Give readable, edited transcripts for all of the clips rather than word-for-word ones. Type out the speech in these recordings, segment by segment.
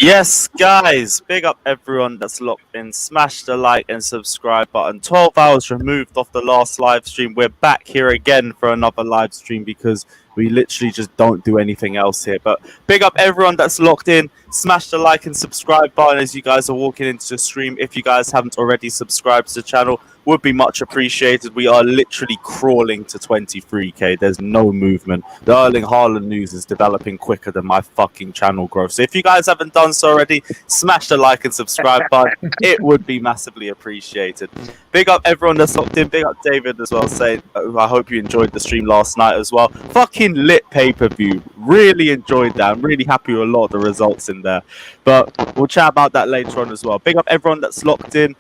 Yes, guys, big up everyone that's locked in. Smash the like and subscribe button. 12 hours removed off the last live stream. We're back here again for another live stream because we literally just don't do anything else here. But big up everyone that's locked in. Smash the like and subscribe button as you guys are walking into the stream. If you guys haven't already subscribed to the channel, would be much appreciated. We are literally crawling to 23k. There's no movement. The Erling Haaland news is developing quicker than my fucking channel growth. So if you guys haven't done so already, smash the like and subscribe button. It would be massively appreciated. Big up everyone that's locked in. Big up David as well. Saying I hope you enjoyed the stream last night as well. Fucking lit pay-per-view. Really enjoyed that. I'm really happy with a lot of the results in there. But we'll chat about that later on as well. Big up everyone that's locked in.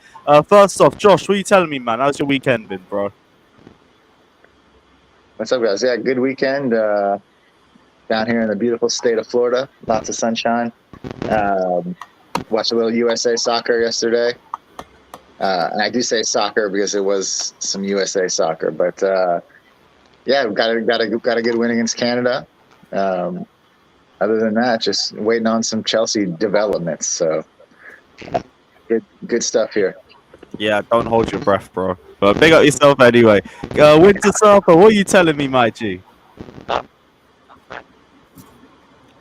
First off, Josh, what are you telling me, man? How's your weekend been, bro? What's up, guys? Yeah, good weekend down here in the beautiful state of Florida. Lots of sunshine. Watched a little USA soccer yesterday. And I do say soccer because it was some USA soccer. But yeah, we got a good win against Canada. Other than that, just waiting on some Chelsea developments. So good stuff here. Yeah, don't hold your breath, bro. But big up yourself anyway. Winter Surfer, what are you telling me, my G?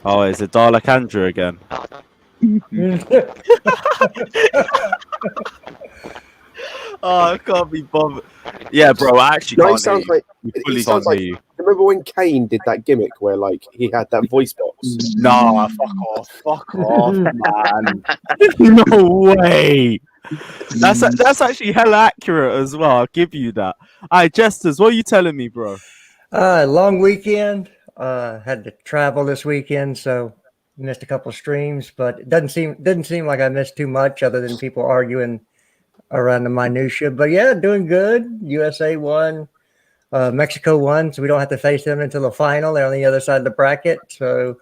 Oh, is it Dalek Andrew again? Oh, I can't be bothered. Yeah, bro, I actually can't hear you. Fully can't hear you. Remember when Kane did that gimmick where, like, he had that voice box? Nah, fuck off, man. No way. That's actually hella accurate as well. I'll give you that. Alright, Jesters, what are you telling me, bro? Long weekend. Had to travel this weekend, so missed a couple streams, but it didn't seem like I missed too much other than people arguing around the minutia. But yeah, doing good. USA won. Mexico won, so we don't have to face them until the final. They're on the other side of the bracket, so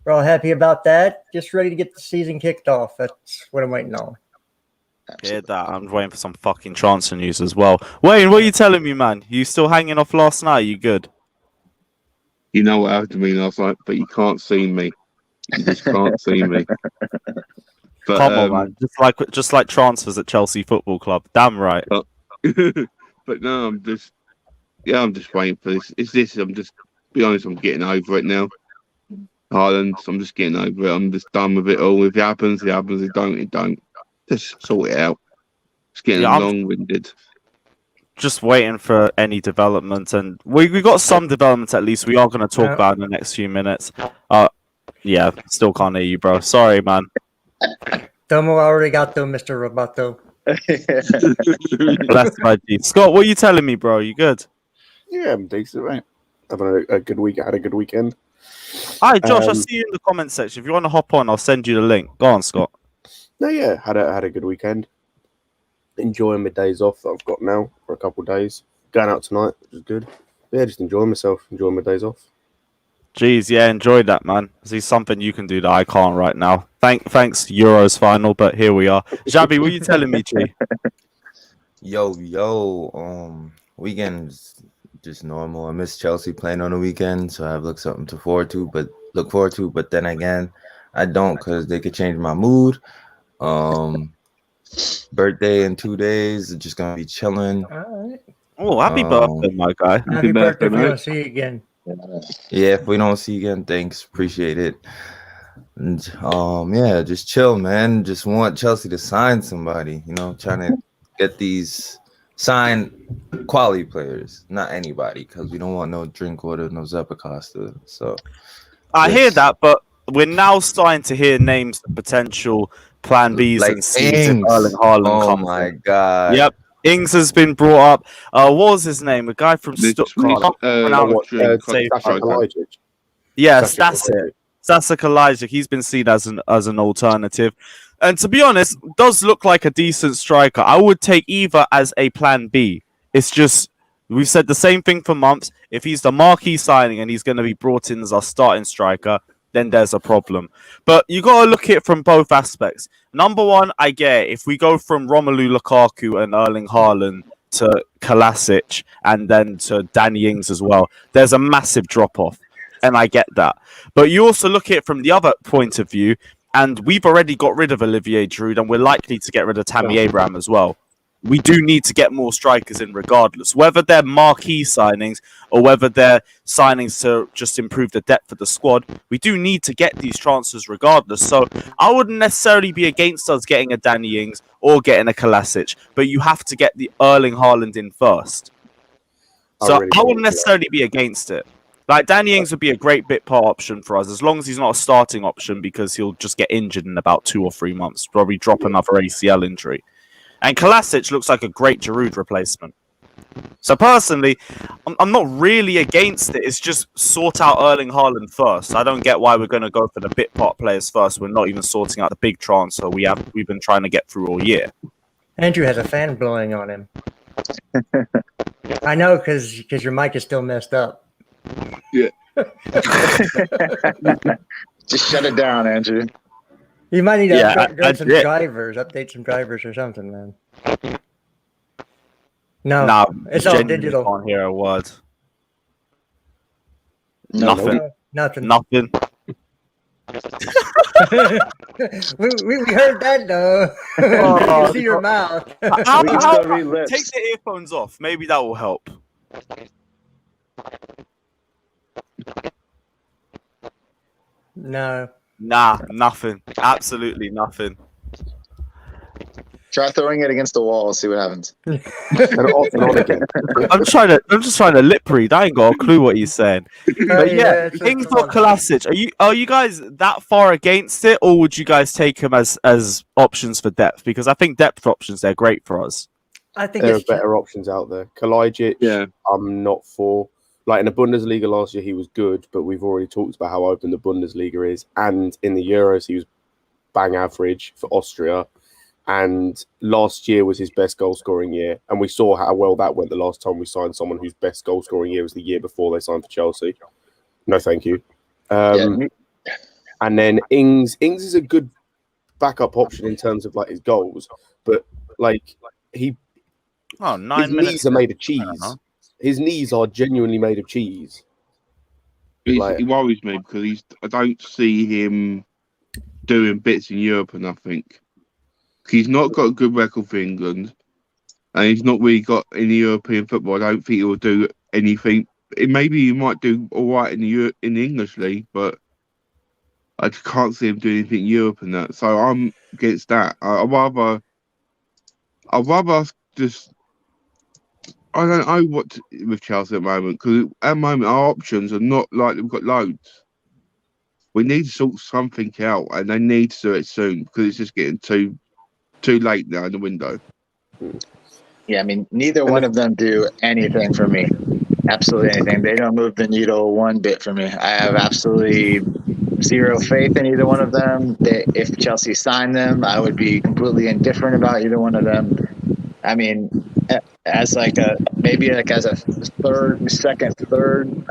we're all happy about that. Just ready to get the season kicked off. That's what I'm waiting on. Hear that? I'm waiting for some fucking transfer news as well. Wayne, what are you telling me, man? You still hanging off last night? You good? You know what happened to me last night, but you can't see me. You just can't see me. But, come on, man. Just like transfers at Chelsea Football Club. Damn right. But no, I'm just waiting for this. It's this. Be honest, I'm getting over it now. Haaland, I'm just getting over it. I'm just done with it all. If it happens, it happens. If it don't, it don't. Just sort it out. It's getting long-winded. Just waiting for any development, and we got some developments at least. We are going to talk about in the next few minutes. Yeah, still can't hear you, bro. Sorry, man. Tomo arigato, Mr. Roboto. Bless my G. Scott, what are you telling me, bro? You good? Yeah, I'm decent, right? Having a good week. I had a good weekend. Hi, Josh. I see you in the comment section. If you want to hop on, I'll send you the link. Go on, Scott. No, yeah, had a good weekend. Enjoying my days off that I've got now for a couple of days. Going out tonight, which is good. Yeah, just enjoying myself, enjoying my days off. Jeez, yeah, enjoy that, man. See, something you can do that I can't right now. Thanks, Euros final, but here we are. Jabi, what are you telling me, G? Yo, weekend's just normal. I miss Chelsea playing on the weekend, so I have something to look forward to. But then again, I don't, because they could change my mood. Birthday in 2 days, just gonna be chilling. All right. Oh, happy birthday, my guy. Happy birthday, we don't see you again. Yeah, if we don't see you again, thanks, appreciate it. And yeah, just chill, man. Just want Chelsea to sign somebody, trying to get these sign quality players, not anybody, because we don't want no Drinkwater, no Zappacosta. So I hear that, but we're now starting to hear names of potential plan Bs like and C's if Erling Haaland comes. Oh my god. Yep. Ings has been brought up. What was his name? A guy from Stuttgart. Yes, that's it. Sasa Kalajdzic. He's been seen as an alternative. And to be honest, does look like a decent striker. I would take either as a plan B. It's just, we've said the same thing for months. If he's the marquee signing and he's going to be brought in as our starting striker, then there's a problem. But you got to look at it from both aspects. Number one, I get it. If we go from Romelu Lukaku and Erling Haaland to Kolasinac and then to Danny Ings as well, there's a massive drop-off. And I get that. But you also look at it from the other point of view, And we've already got rid of Olivier Giroud, and we're likely to get rid of Tammy Abraham as well. We do need to get more strikers in regardless, whether they're marquee signings or whether they're signings to just improve the depth of the squad. We do need to get these transfers regardless. So I wouldn't necessarily be against us getting a Danny Ings or getting a Kolasinac, but you have to get the Erling Haaland in first. So I wouldn't necessarily be against it. Like, Danny Ings would be a great bit part option for us, as long as he's not a starting option, because he'll just get injured in about 2 or 3 months, probably drop another ACL injury. And Kolasinac looks like a great Giroud replacement. So personally, I'm not really against it. It's just sort out Erling Haaland first. I don't get why we're going to go for the bit part players first. We're not even sorting out the big transfer we've been trying to get through all year. Andrew has a fan blowing on him. I know, because your mic is still messed up. Yeah. Just shut it down, Andrew. You might need to update some drivers or something, man. No, Nah, it's all genuinely digital. Can't hear a word. No. Nothing. we heard that though. Oh, We can see your mouth. We can still read lips. Take the earphones off. Maybe that will help. No. Nah, nothing. Absolutely nothing. Try throwing it against the wall, see what happens. And off and on again. I'm just trying to lip read. I ain't got a clue what he's saying. But yeah, Ings or Kolasinac. Are you guys that far against it, or would you guys take him as options for depth? Because I think depth options, they're great for us. I think There are it's better options out there. Kalajic, Yeah. I'm not for. Like, in the Bundesliga last year, he was good, but we've already talked about how open the Bundesliga is. And in the Euros, he was bang average for Austria. And last year was his best goal-scoring year. And we saw how well that went the last time we signed someone whose best goal-scoring year was the year before they signed for Chelsea. No, thank you. And then Ings is a good backup option in terms of, like, his goals. But, like, his 9 minutes. knees are made of cheese. His knees are genuinely made of cheese. He worries me because I don't see him doing bits in Europe and nothing. He's not got a good record for England, and he's not really got any European football. I don't think he will do anything. Maybe he might do all right in the English league, but I just can't see him doing anything in Europe and that. So I'm against that. I'd rather just. I don't know what with Chelsea at the moment, because at the moment our options are not like we've got loads. We need to sort something out, and they need to do it soon, because it's just getting too late now in the window. Yeah, I mean, neither one of them do anything for me. Absolutely anything. They don't move the needle one bit for me. I have absolutely zero faith in either one of them. If Chelsea signed them, I would be completely indifferent about either one of them. I mean, as like as a third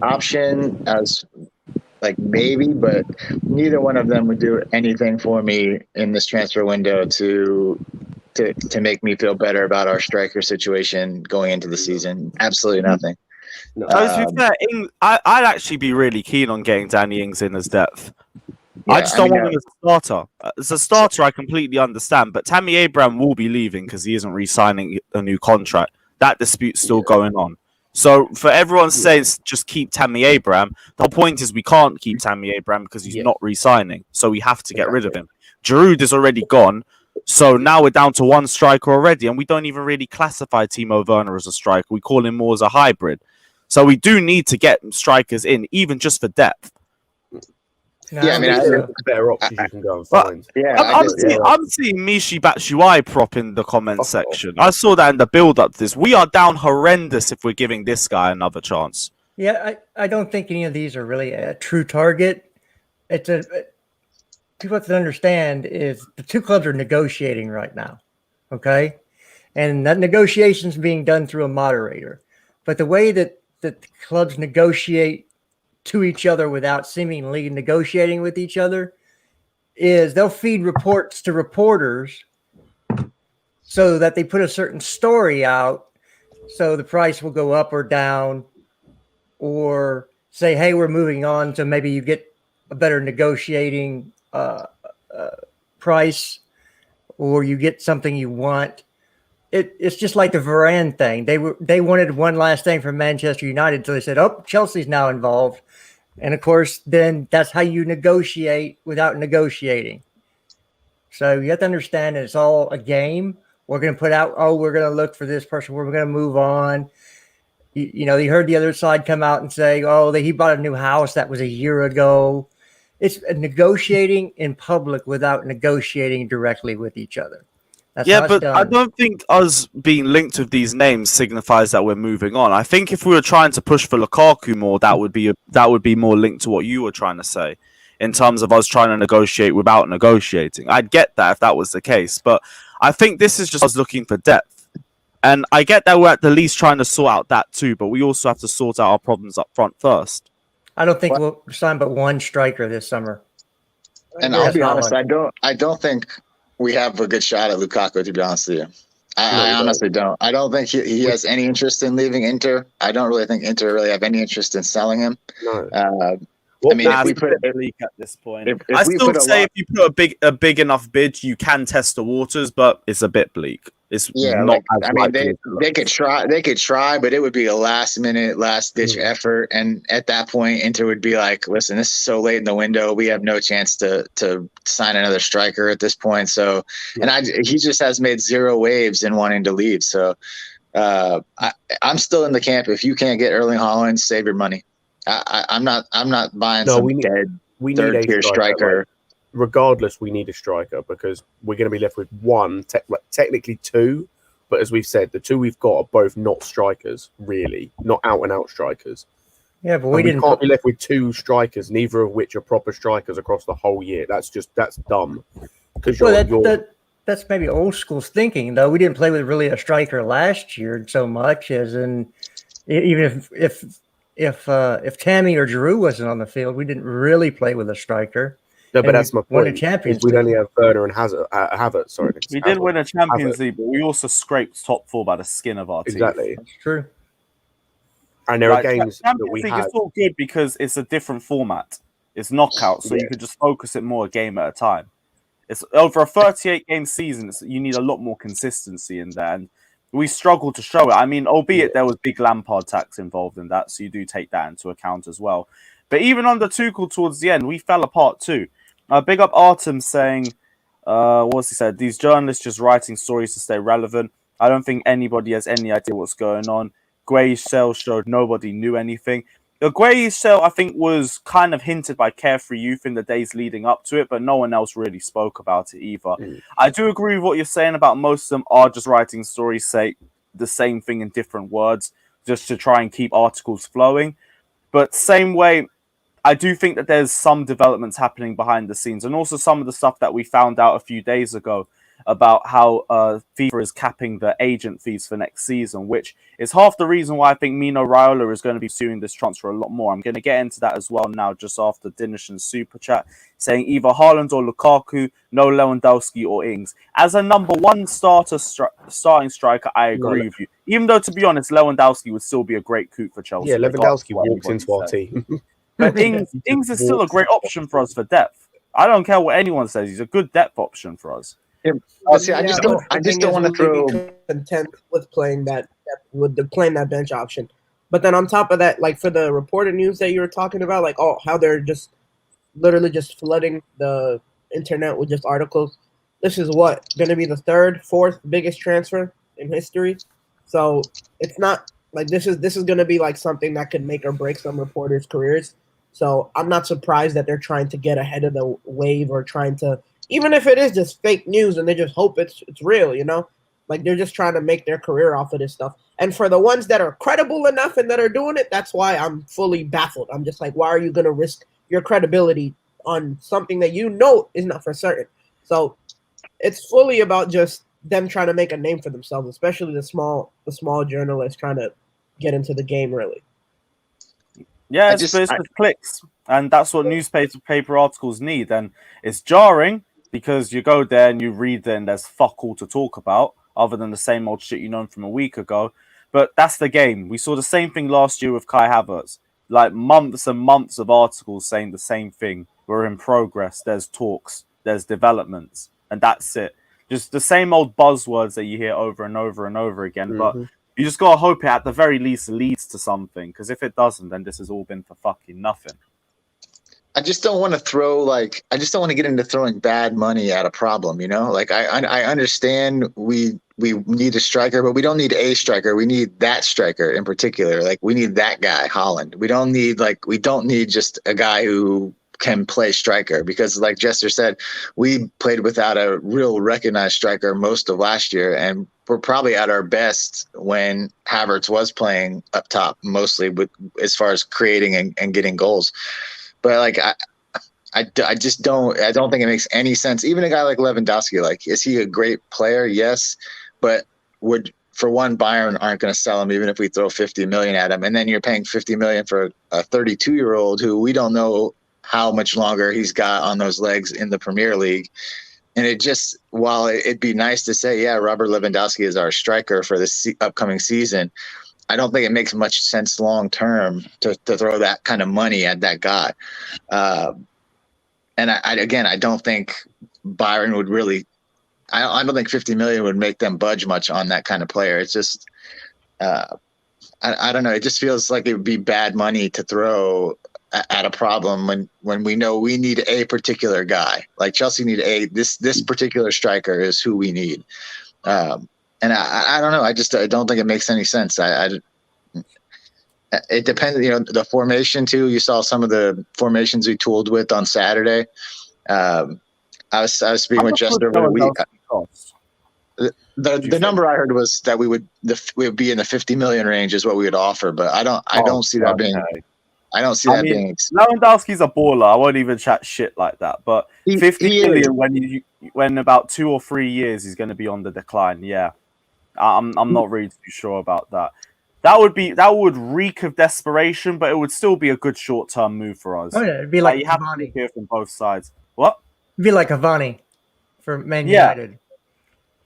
option, as like maybe, but neither one of them would do anything for me in this transfer window to make me feel better about our striker situation going into the season. Absolutely nothing. No. To be fair, I'd actually be really keen on getting Danny Ings in as depth. I just don't want him as a starter. As a starter, I completely understand, but Tammy Abraham will be leaving because he isn't re-signing a new contract. That dispute's still going on. So for everyone saying just keep Tammy Abraham, the whole point is we can't keep Tammy Abraham because he's not re-signing. So we have to get rid of him. Giroud is already gone. So now we're down to one striker already, and we don't even really classify Timo Werner as a striker. We call him more as a hybrid. So we do need to get strikers in, even just for depth. No, Yeah, I mean, There's better options you can go and find. Yeah, I'm seeing Mishi Batshuayi prop in the comment section. I saw that in the build-up to this. We are down horrendous if we're giving this guy another chance. Yeah, I don't think any of these are really a true target. People have to understand is the two clubs are negotiating right now, okay? And that negotiation is being done through a moderator. But the way that the clubs negotiate to each other without seemingly negotiating with each other is they'll feed reports to reporters so that they put a certain story out so the price will go up or down, or say, hey, we're moving on, so maybe you get a better negotiating price, or you get something you want. It's just like the Varane thing. They wanted one last thing from Manchester United until they said, "Oh, Chelsea's now involved," and of course, then that's how you negotiate without negotiating. So you have to understand that it's all a game. We're going to put out, oh, we're going to look for this person. We're going to move on. You know, you heard the other side come out and say, oh, he bought a new house. That was a year ago. It's negotiating in public without negotiating directly with each other. That's Yeah, how it's but done. I don't think us being linked with these names signifies that we're moving on. I think if we were trying to push for Lukaku more, that would be more linked to what you were trying to say, in terms of us trying to negotiate without negotiating. I'd get that if that was the case, but I think this is just us looking for depth, and I get that we're at the least trying to sort out that too, but we also have to sort out our problems up front first. I don't think we'll sign but one striker this summer. And I'll be honest, I don't think we have a good shot at Lukaku, to be honest with you. I honestly don't. I don't think he has any interest in leaving Inter. I don't really think Inter really have any interest in selling him. No. I mean, if we put a bleak at this point, I still say if you put a big enough bid, you can test the waters, but it's a bit bleak. It's not. I mean, they could try, but it would be a last ditch effort, and at that point, Inter would be like, "Listen, this is so late in the window. We have no chance to sign another striker at this point." So, he just has made zero waves in wanting to leave. So, I'm still in the camp. If you can't get Erling Haaland, save your money. I'm not buying dead third-tier striker. Like, regardless, we need a striker because we're going to be left with one, technically two. But as we've said, the two we've got are both not strikers, really, not out-and-out strikers. Yeah, but we can't be left with two strikers, neither of which are proper strikers across the whole year. That's dumb. Because that's maybe old school thinking, though. We didn't play with really a striker last year so much, as in even if Tammy or Giroud wasn't on the field, we didn't really play with a striker. No, but that's my point. Won a Champions League. We'd only have Werner and Havertz. Sorry, we did win a Champions League, but we also scraped top four by the skin of our teeth. Exactly, that's true. And there are games Champions that we League had. is all good because it's a different format. It's knockout, so you could just focus it more a game at a time. It's over a 38-game season. You need a lot more consistency in there, and we struggle to show it. I mean, albeit there was big Lampard tax involved in that, so you do take that into account as well. But even under Tuchel towards the end, we fell apart too. Big up Artem saying, what's he said? These journalists just writing stories to stay relevant. I don't think anybody has any idea what's going on. Gueye's sale showed nobody knew anything. The Gueye's sale, I think, was kind of hinted by Carefree Youth in the days leading up to it, but no one else really spoke about it either. I do agree with what you're saying about most of them are just writing stories, say the same thing in different words, just to try and keep articles flowing. But same way, I do think that there's some developments happening behind the scenes, and also some of the stuff that we found out a few days ago about how FIFA is capping the agent fees for next season, which is half the reason why I think Mino Raiola is going to be suing this transfer a lot more. I'm going to get into that as well now, just after Dinishan's super chat, saying either Haaland or Lukaku, no Lewandowski or Ings. As a number one starting striker, I agree with you. Even though, to be honest, Lewandowski would still be a great coup for Chelsea. Yeah, Lewandowski walks into our team. But Ings is still a great option for us for depth. I don't care what anyone says; he's a good depth option for us. Yeah, see, I just don't want to throw content with playing that bench option. But then on top of that, like for the reported news that you were talking about, like how they're just literally just flooding the internet with just articles. This is going to be the fourth biggest transfer in history. So it's not like this is going to be like something that could make or break some reporters' careers. So I'm not surprised that they're trying to get ahead of the wave or trying to, even if it is just fake news and they just hope it's real, you know, like they're just trying to make their career off of this stuff. And for the ones that are credible enough and that are doing it, that's why I'm fully baffled. I'm just like, why are you going to risk your credibility on something that you know is not for certain? So it's fully about just them trying to make a name for themselves, especially the small journalists trying to get into the game, really. Yeah, it's just clicks, and that's what newspaper articles need. And it's jarring because you go there and you read it and there's fuck all to talk about other than the same old shit you know from a week ago. But that's the game. We saw the same thing last year with Kai Havertz. Like months and months of articles saying the same thing. We're in progress. There's talks. there's developments, and that's it. Just the same old buzzwords that you hear over and over and over again. But you just gotta hope it at the very least leads to something. Because if it doesn't, then this has all been for fucking nothing. I just don't want to I just don't want to get into throwing bad money at a problem, you know? Like I understand we need a striker, but we don't need a striker. We need that striker in particular. Like we need that guy, Haaland. We don't need just a guy who can play striker, because like Jester said, we played without a real recognized striker most of last year, and we're probably at our best when Havertz was playing up top, mostly with as far as creating and getting goals. But like I don't think it makes any sense. Even a guy like Lewandowski, like, is he a great player? Yes, but for one, Bayern aren't going to sell him even if we throw 50 million at him, and then you're paying 50 million for a 32-year-old who we don't know how much longer he's got on those legs in the Premier League. And it just, while it'd be nice to say, yeah, Robert Lewandowski is our striker for this upcoming season, I don't think it makes much sense long term to throw that kind of money at that guy. And I don't think Bayern would really. I don't think 50 million would make them budge much on that kind of player. It's just, I don't know. It just feels like it would be bad money to throw at a problem when we know we need a particular guy. Like Chelsea need this particular striker is who we need. And I don't know. I don't think it makes any sense. It depends, you know, the formation too. You saw some of the formations we tooled with on Saturday. I was speaking with Jester over the week. The number I heard was that we would be in the 50 million range is what we would offer, but I don't see that being. I don't see that being. Lewandowski's a baller. I won't even chat shit like that. But 50 million when about 2 or 3 years he's going to be on the decline. Yeah, I'm not really too sure about that. That would reek of desperation, but it would still be a good short term move for us. Oh yeah, it'd be like you have to hear from both sides. What? It'd be like Cavani for Man United.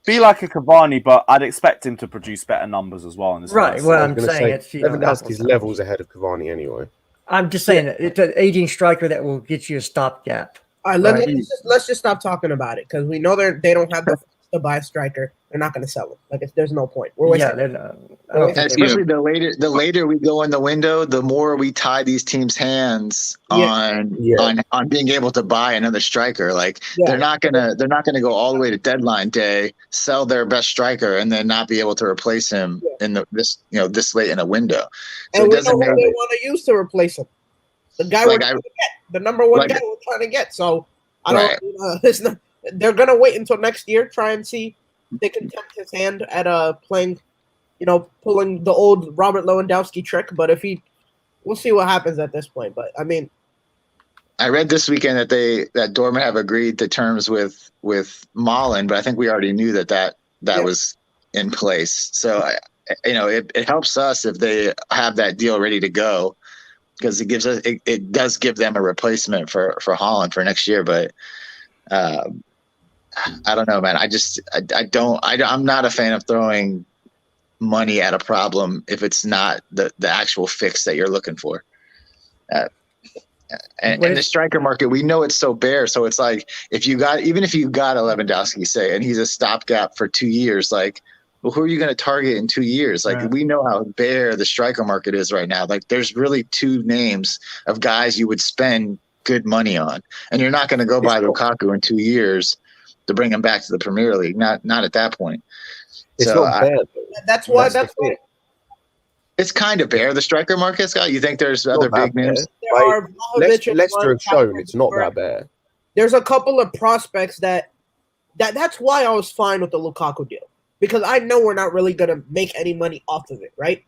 Be like a Cavani, but I'd expect him to produce better numbers as well. In this right. Well, I'm saying it's Lewandowski's levels ahead of Cavani anyway. I'm just saying it's an aging striker that will get you a stopgap. All right, let's just stop talking about it, because we know they don't have the funds to buy a striker. They're not going to sell him. Like, there's no point. We're wasting. Especially the later we go in the window, the more we tie these teams' hands on being able to buy another striker. Like they're not gonna go all the way to deadline day, sell their best striker, and then not be able to replace him in this late in a window. So and we know who they want to use to replace him. The guy we're trying to get, the number one guy we're trying to get. So I don't. It's not. They're gonna wait until next year, try and see if they can tempt his hand at pulling the old Robert Lewandowski trick. But we'll see what happens at this point. But I mean, I read this weekend that Dortmund have agreed to terms with Malen, but I think we already knew that was in place. So it helps us if they have that deal ready to go, because it does give them a replacement for Haaland for next year. But I don't know, man. I'm not a fan of throwing money at a problem if it's not the actual fix that you're looking for. And the striker market, we know it's so bare. So it's like, even if you got a Lewandowski, say, and he's a stopgap for 2 years, like, well, who are you going to target in 2 years? Like, we know how bare the striker market is right now. Like, there's really 2 names of guys you would spend good money on, and you're not going to go buy Lukaku in 2 years to bring him back to the Premier League. Not at that point. It's not bad. That's why. It's kind of bare, the striker market, Scott. You think there's other big names? Leicester have shown it's not that bad. There's a couple of prospects that's why I was fine with the Lukaku deal, because I know we're not really going to make any money off of it, right?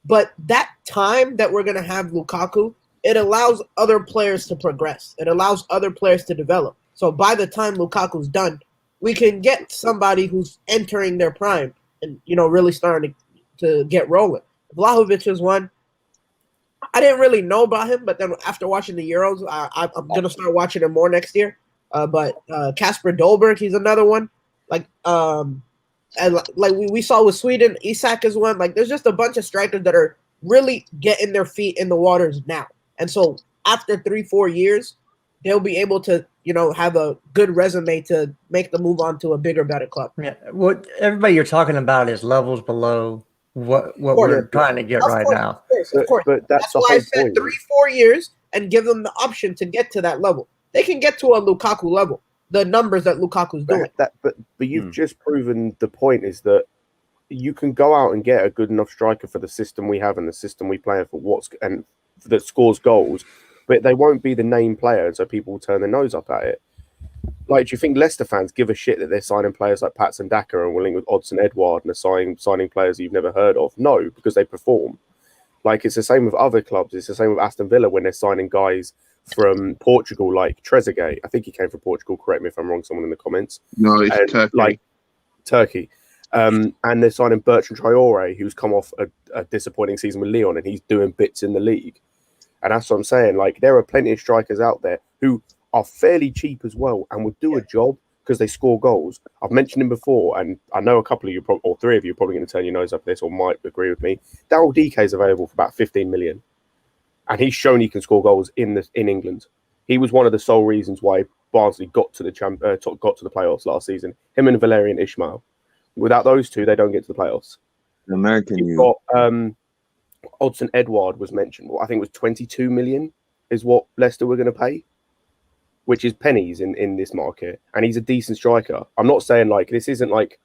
But that time that we're going to have Lukaku, it allows other players to progress. It allows other players to develop. So by the time Lukaku's done, we can get somebody who's entering their prime and, really starting to get rolling. Vlahovic is one. I didn't really know about him, but then after watching the Euros, I'm going to start watching him more next year. But Kasper Dolberg, he's another one. And like we saw with Sweden, Isak is one. Like, there's just a bunch of strikers that are really getting their feet in the waters now. And so after 3-4 years, they'll be able to, have a good resume to make the move on to a bigger, better club. Yeah, what everybody you're talking about is levels below what we're trying to get right now. Of course. But that's the why I whole said point. 3-4 years and give them the option to get to that level. They can get to a Lukaku level. The numbers that Lukaku's doing. But you've just proven the point is that you can go out and get a good enough striker for the system we have and the system we play for that scores goals, but they won't be the name player, so people will turn their nose up at it. Like, do you think Leicester fans give a shit that they're signing players like Patson Daka and willing with Odsonne Edouard and are signing players you've never heard of? No, because they perform. Like, it's the same with other clubs. It's the same with Aston Villa when they're signing guys from Portugal, like Trezeguet. I think he came from Portugal. Correct me if I'm wrong, someone in the comments. No, it's Turkey. Like, Turkey. And they're signing Bertrand Traore, who's come off a disappointing season with Lyon, and he's doing bits in the league. And that's what I'm saying. Like, there are plenty of strikers out there who are fairly cheap as well and would do a job because they score goals. I've mentioned him before, and I know a couple of you, or three of you, are probably going to turn your nose up at this or might agree with me. Daryl DK is available for about 15 million. And he's shown he can score goals in England. He was one of the sole reasons why Barnsley got to the playoffs last season. Him and Valerian Ismail. Without those two, they don't get to the playoffs. The American You've got Odsonne Edouard was mentioned. Well, I think it was 22 million is what Leicester were going to pay, which is pennies in this market. And he's a decent striker. I'm not saying like this isn't like,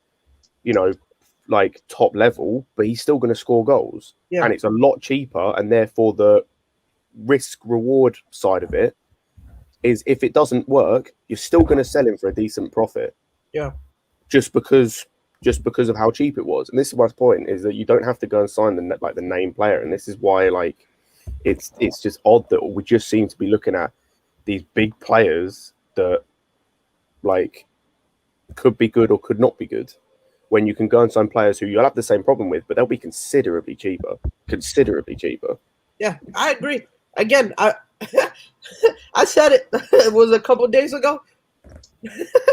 like top level, but he's still going to score goals. Yeah. And it's a lot cheaper, and therefore the risk reward side of it is if it doesn't work, you're still going to sell him for a decent profit. Yeah. Just because of how cheap it was. And this is my point, is that you don't have to go and sign the name player. And this is why like it's just odd that we just seem to be looking at these big players that like could be good or could not be good, when you can go and sign players who you'll have the same problem with, but they'll be considerably cheaper. Yeah, I agree. Again, I said it. It was a couple of days ago.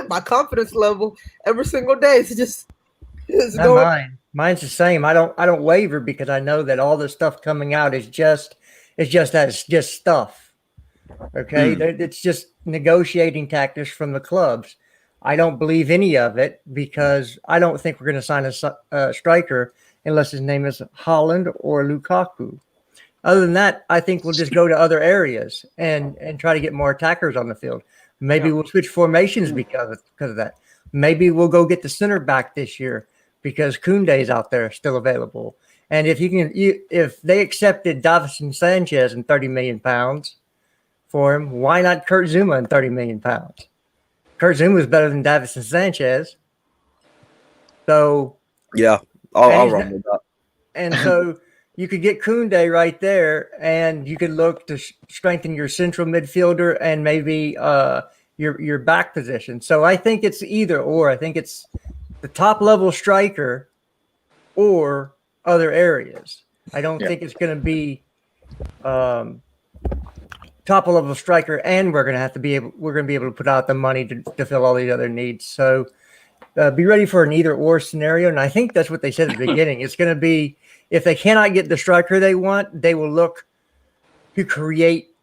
My confidence level every single day is just going. Mine's the same. I don't waver because I know that all the stuff coming out is just stuff. Okay, it's just negotiating tactics from the clubs. I don't believe any of it because I don't think we're going to sign a striker unless his name is Haaland or Lukaku. Other than that, I think we'll just go to other areas and try to get more attackers on the field. Maybe we'll switch formations because of that. Maybe we'll go get the center back this year because Koundé's out there still available. And if they accepted Davison Sanchez and £30 million for him, why not Kurt Zuma and £30 million? Kurt Zuma is better than Davison Sanchez. So yeah, I'll run with that. And so you could get Koundé right there, and you could look to strengthen your central midfielder and maybe your back position. So I think it's either or. I think it's the top level striker or other areas. I don't think it's going to be top level striker, and we're going to be able to put out the money to fill all these other needs. So be ready for an either or scenario. And I think that's what they said at the beginning. It's going to be, if they cannot get the striker they want, they will look to create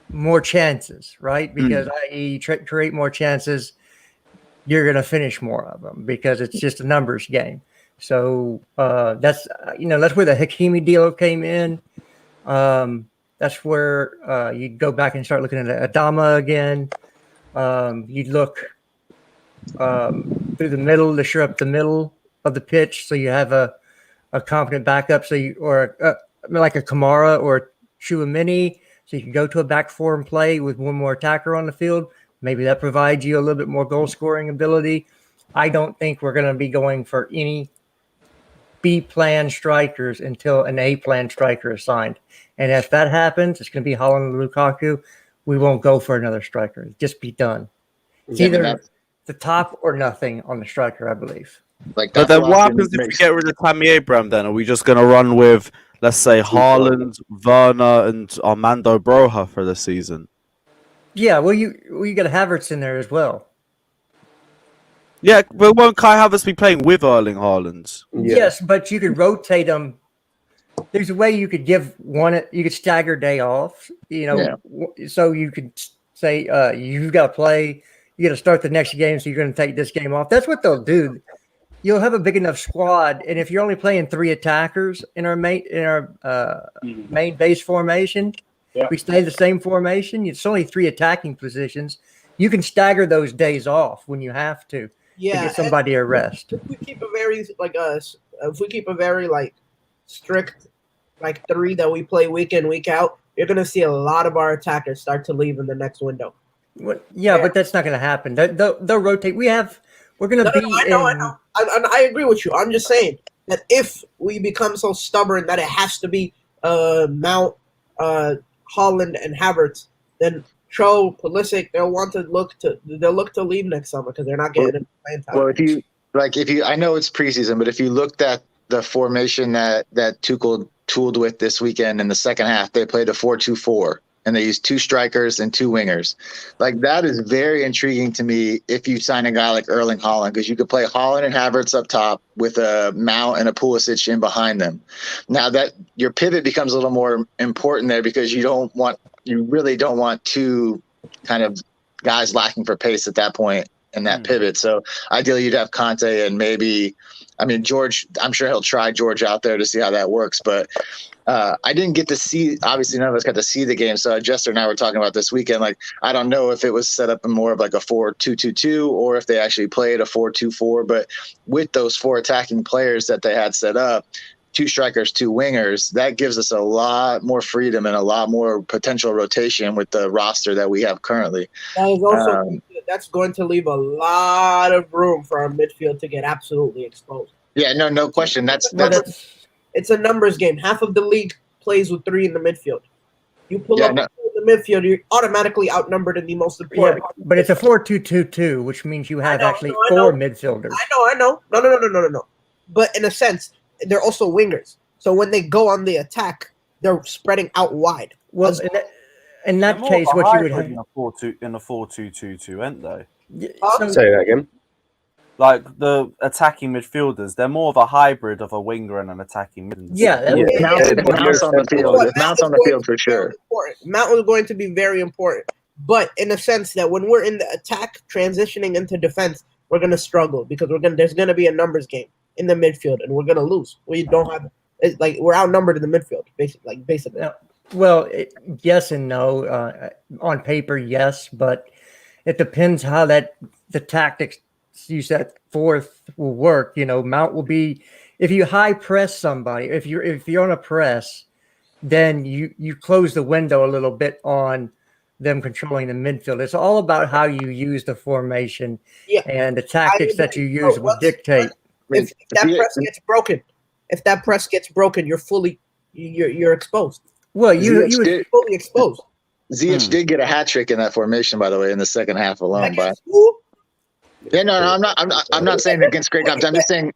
more chances, right? Because i.e. create more chances, you're going to finish more of them because it's just a numbers game. So that's where the Hakimi deal came in. That's where you'd go back and start looking at Adama again. You'd look through the middle to shore up the middle of the pitch, so you have a confident backup. So like a Kamara or Chouamini, so you can go to a back four and play with one more attacker on the field. Maybe that provides you a little bit more goal scoring ability. I don't think we're going to be going for any B-plan strikers until an A-plan striker is signed. And if that happens, it's going to be Haaland and Lukaku. We won't go for another striker. Just be done. It's either the top or nothing on the striker, I believe. Like, but then what happens if we get rid of Tammy Abraham then? Are we just going to run with, let's say, Haaland, Werner, and Armando Broja for the season? Yeah, well, you got Havertz in there as well. Yeah, but won't Kai Havertz be playing with Erling Haaland? Yeah. Yes, but you could rotate them. There's a way you could give one. You could stagger day off. So you could say you've got to play, you got to start the next game, so you're going to take this game off. That's what they'll do. You'll have a big enough squad, and if you're only playing 3 attackers in our main base formation, we stay the same formation. It's only 3 attacking positions. You can stagger those days off when you have to get somebody a rest. If we keep a very strict 3 that we play week in, week out, you're gonna see a lot of our attackers start to leave in the next window. But that's not going to happen. They'll rotate. We're going to be. I know. I agree with you. I'm just saying that if we become so stubborn that it has to be Mount, Haaland, and Havertz, then Cho, Pulisic, they'll look to leave next summer because they're not getting playing time. Well, if you, I know it's preseason, but if you looked at the formation that Tuchel tooled with this weekend in the second half, they played a 4-2-4. And they used 2 strikers and 2 wingers. That is very intriguing to me if you sign a guy like Erling Haaland, because you could play Haaland and Havertz up top with a Mount and a Pulisic in behind them. Now that your pivot becomes a little more important there, because you really don't want 2 kind of guys lacking for pace at that point in that pivot. So ideally you'd have Conte and George. I'm sure he'll try George out there to see how that works, but I didn't get to see, obviously none of us got to see the game. So Jester and I were talking about this weekend. I don't know if it was set up in more of a 4-2-2-2 or if they actually played a 4-2-4, but with those 4 attacking players that they had set up, 2 strikers, 2 wingers, that gives us a lot more freedom and a lot more potential rotation with the roster that we have currently. That is also, that's going to leave a lot of room for our midfield to get absolutely exposed. Yeah, no question. It's a numbers game. Half of the league plays with 3 in the midfield. You pull up in the midfield, you're automatically outnumbered in the most important. Yeah, but it's a 4-2-2-2, which means you have 4 midfielders. I know. No. But in a sense, they're also wingers. So when they go on the attack, they're spreading out wide. Well, in that case, what you would have in a 4-2-2-2, aren't they? Say that again. The attacking midfielders, they're more of a hybrid of a winger and an attacking midfielder. Mount's on the field. Mount's on the field for sure. Mount is going to be very important. But in a sense that when we're in the attack, transitioning into defense, we're going to struggle because there's going to be a numbers game in the midfield, and we're going to lose. We don't have we're outnumbered in the midfield, basically. Well, yes and no. On paper, yes, but it depends how the tactics you set forth will work. Mount will be, if you high press somebody, if you're on a press, then you close the window a little bit on them controlling the midfield. It's all about how you use the formation and the tactics that you use will dictate. If that press gets broken, you're exposed. Well, you're fully exposed. Ziyech did get a hat trick in that formation, by the way, in the second half alone. I'm not saying against Greg Ops. I'm just saying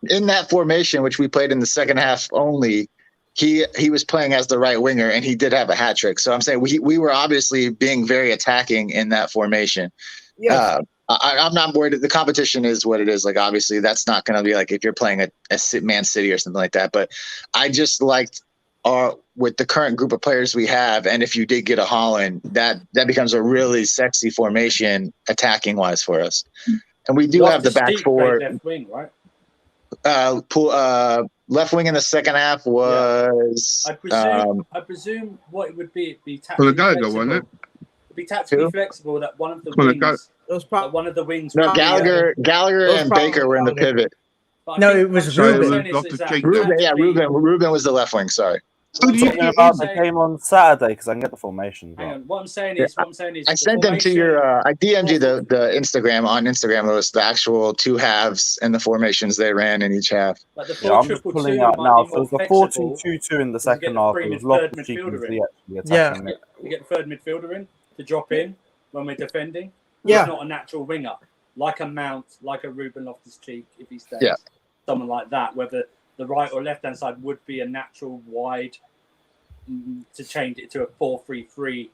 in that formation, which we played in the second half only, he was playing as the right winger and he did have a hat trick. So I'm saying we were obviously being very attacking in that formation. Yeah. I'm not worried. The competition is what it is. Obviously that's not going to be if you're playing a Man City or something like that. But I just liked with the current group of players we have, and if you did get a Haaland, that becomes a really sexy formation attacking wise for us. And we do have the back 4. Left wing, right? Left wing in the second half was. I presume what it would be tactically flexible. It'd be tactically flexible that one of the wings. No, Gallagher and Baker were in the pivot. No, it was Ruben. Ruben was the left wing. Sorry. Talking about the game on Saturday because I can get the formation. Hang on. What I'm saying is, I sent them to your. I DM'd you the Instagram on Instagram. It was the actual 2 halves and the formations they ran in each half. Like I'm just pulling out now. So it was a 4-2-2-2 in the second half. It was lots of cheeky attacking. We get the third midfielder in to drop in when we're defending. Yeah, he's not a natural winger like a Mount, like a Ruben Loftus-Cheek if he stays. Yeah, someone like that. Whether the right or left hand side would be a natural wide to change it to a 4-3-3,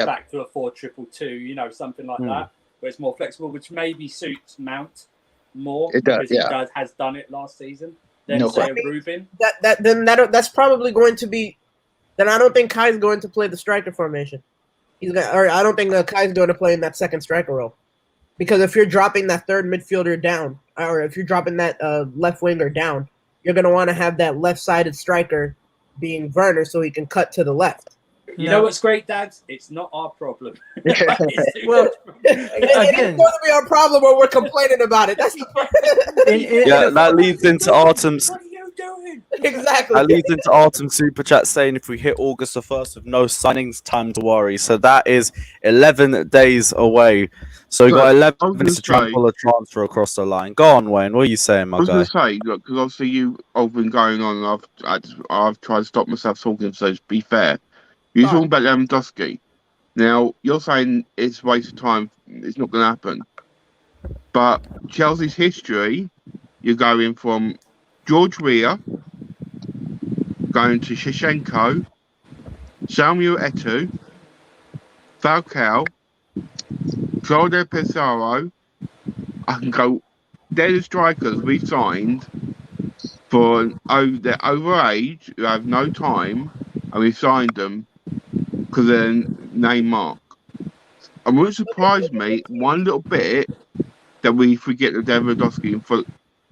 back to a 4-2-2-2, something like that, where it's more flexible, which maybe suits Mount more. It does, because he has done it last season. Then say Ruben. That's probably going to be. Then I don't think Kai's going to play the striker formation. I don't think Kai's going to play in that second striker role, because if you're dropping that third midfielder down, or if you're dropping that left winger down, you're going to want to have that left-sided striker being Werner so he can cut to the left. You know what's great, Dads? It's not our problem. Well, It's going to be our problem when we're complaining about it. That's that leads into Artem's. What are you doing? Exactly. That leads into Artem's super chat saying if we hit August the 1st with no signings, time to worry. So that is 11 days away. So we got 11 minutes to try and pull a transfer across the line. Go on, Wayne. What are you saying, my guy? I was going to say, look, because obviously you've all been going on, and I've tried to stop myself talking. So to be fair, you're talking about Lewandowski. Now you're saying it's a waste of time. It's not going to happen. But Chelsea's history, you're going from George Weah, going to Shevchenko, Samuel Eto'o, Falcao, Claudio Pizarro. I can go. They're the strikers we signed for they're overage, who have no time, and we signed them because they're name mark. And what surprised me one little bit that we forget the Lewandowski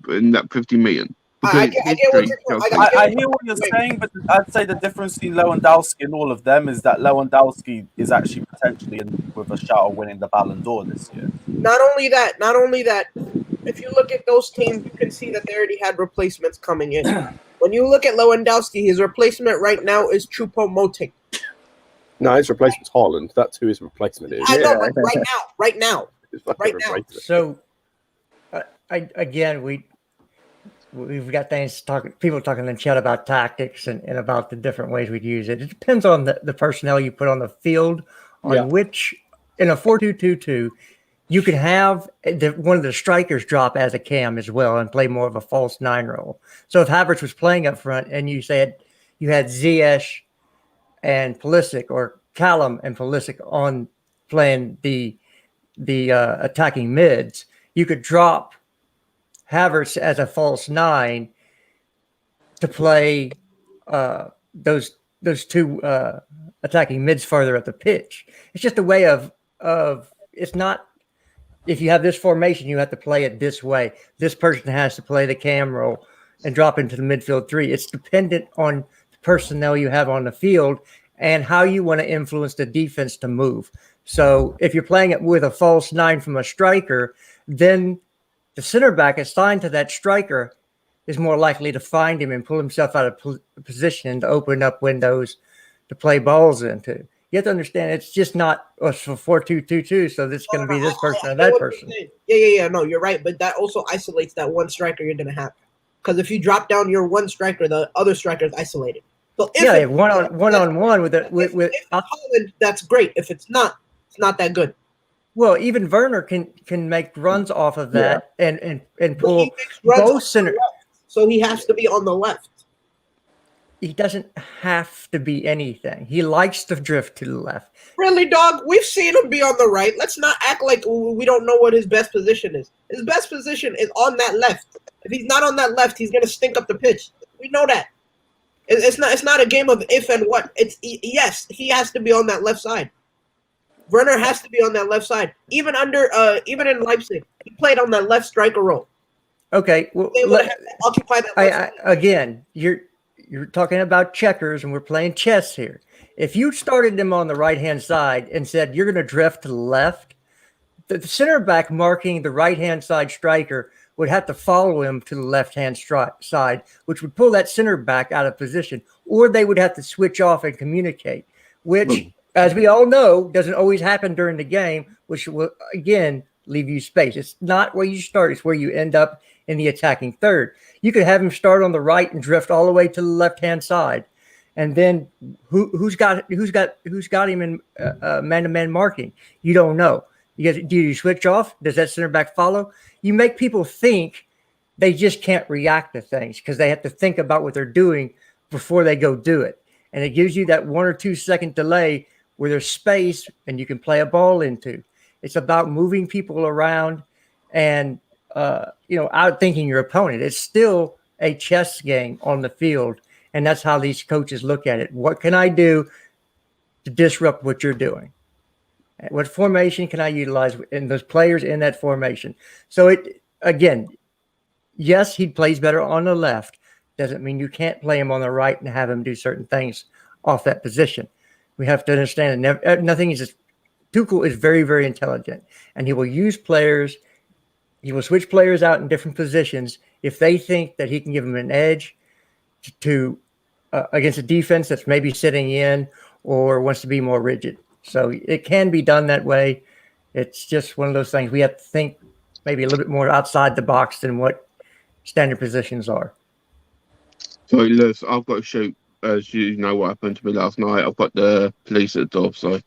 in that 50 million. I get what you're saying. I hear what you're saying, but I'd say the difference between Lewandowski and all of them is that Lewandowski is actually potentially with a shout of winning the Ballon d'Or this year. Not only that, if you look at those teams, you can see that they already had replacements coming in. When you look at Lewandowski, his replacement right now is Choupo-Moting. No, his replacement's Haaland. That's who his replacement is. I know, right now. So, again, we've got people talking in chat about tactics and about the different ways we'd use it. It depends on the personnel you put on the field, on which, in a 4-2-2-2, you can have one of the strikers drop as a cam as well and play more of a false nine role. So if Havertz was playing up front and you said you had Ziyech and Pulisic, or Callum and Pulisic on playing the attacking mids, you could drop Havertz as a false nine to play those two attacking mids farther up the pitch. It's just a way of it's not, if you have this formation, you have to play it this way. This person has to play the cam role and drop into the midfield three. It's dependent on the personnel you have on the field and how you want to influence the defense to move. So if you're playing it with a false nine from a striker, then the center back assigned to that striker is more likely to find him and pull himself out of position to open up windows to play balls into. You have to understand it's just not for 4-2-2-2, so this is going to be this person or that person. Yeah. No, you're right, but that also isolates that one striker you're going to have. Because if you drop down your one striker, the other striker is isolated. So if one on one with Haaland, that's great. If it's not that good. Well, even Werner can make runs off of that and pull both center. So he has to be on the left. He doesn't have to be anything. He likes to drift to the left. Really, dog? We've seen him be on the right. Let's not act like we don't know what his best position is. His best position is on that left. If he's not on that left, he's going to stink up the pitch. We know that. It's not a game of if and what. Yes, he has to be on that left side. Werner has to be on that left side. Even in Leipzig, he played on that left striker role. Okay, well, occupy that left side. Again, you're talking about checkers, and we're playing chess here. If you started them on the right-hand side and said you're going to drift to the left, the center back marking the right-hand side striker would have to follow him to the left-hand side, which would pull that center back out of position, or they would have to switch off and communicate, which, as we all know, doesn't always happen during the game, which will, again, leave you space. It's not where you start. It's where you end up in the attacking third. You could have him start on the right and drift all the way to the left-hand side. And then who's got him in man-to-man marking? You don't know. Do you switch off? Does that center back follow? You make people think they just can't react to things because they have to think about what they're doing before they go do it. And it gives you that 1 or 2 second delay where there's space and you can play a ball into. It's about moving people around and outthinking your opponent. It's still a chess game on the field, and that's how these coaches look at it. What can I do to disrupt what you're doing? What formation can I utilize in those players in that formation? So yes, he plays better on the left. Doesn't mean you can't play him on the right and have him do certain things off that position. We have to understand that nothing is just. Tuchel is very, very intelligent, and he will use players. He will switch players out in different positions if they think that he can give them an edge to against a defense that's maybe sitting in or wants to be more rigid. So it can be done that way. It's just one of those things. We have to think maybe a little bit more outside the box than what standard positions are. Sorry, Lewis, I've got to shoot. As you know what happened to me last night, I've got the police at the door, so.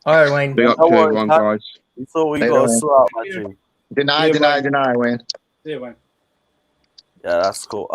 All right, Wayne. Big up to everyone, guys. You thought we Hey, got to Wayne. sort out my G. Deny, Wayne. Yeah, Wayne. Yeah, that's cool.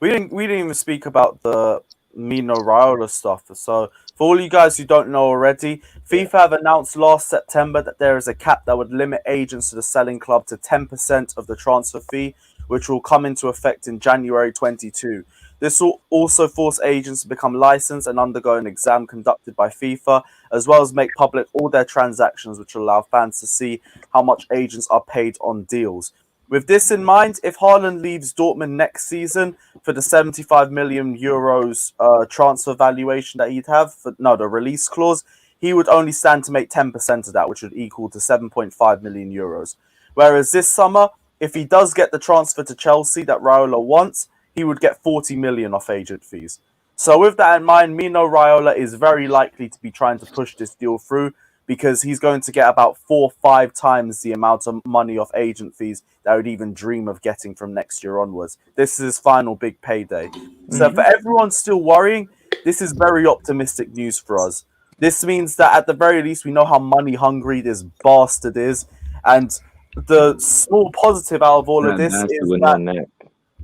We didn't even speak about the Mino Raiola stuff. So for all you guys who don't know already, FIFA have announced last September that there is a cap that would limit agents to the selling club to 10% of the transfer fee, which will come into effect in January 22. This will also force agents to become licensed and undergo an exam conducted by FIFA, as well as make public all their transactions, which will allow fans to see how much agents are paid on deals. With this in mind, if Haaland leaves Dortmund next season for the 75 million euros transfer valuation that he'd have, the release clause, he would only stand to make 10% of that, which would equal to 7.5 million euros. Whereas this summer, if he does get the transfer to Chelsea that Raiola wants, he would get 40 million off agent fees. So with that in mind, Mino Raiola is very likely to be trying to push this deal through because he's going to get about 4 or 5 times the amount of money off agent fees that I would even dream of getting from next year onwards. This is his final big payday. So for everyone still worrying, this is very optimistic news for us. This means that at the very least, we know how money hungry this bastard is. And the small positive out of all of this is that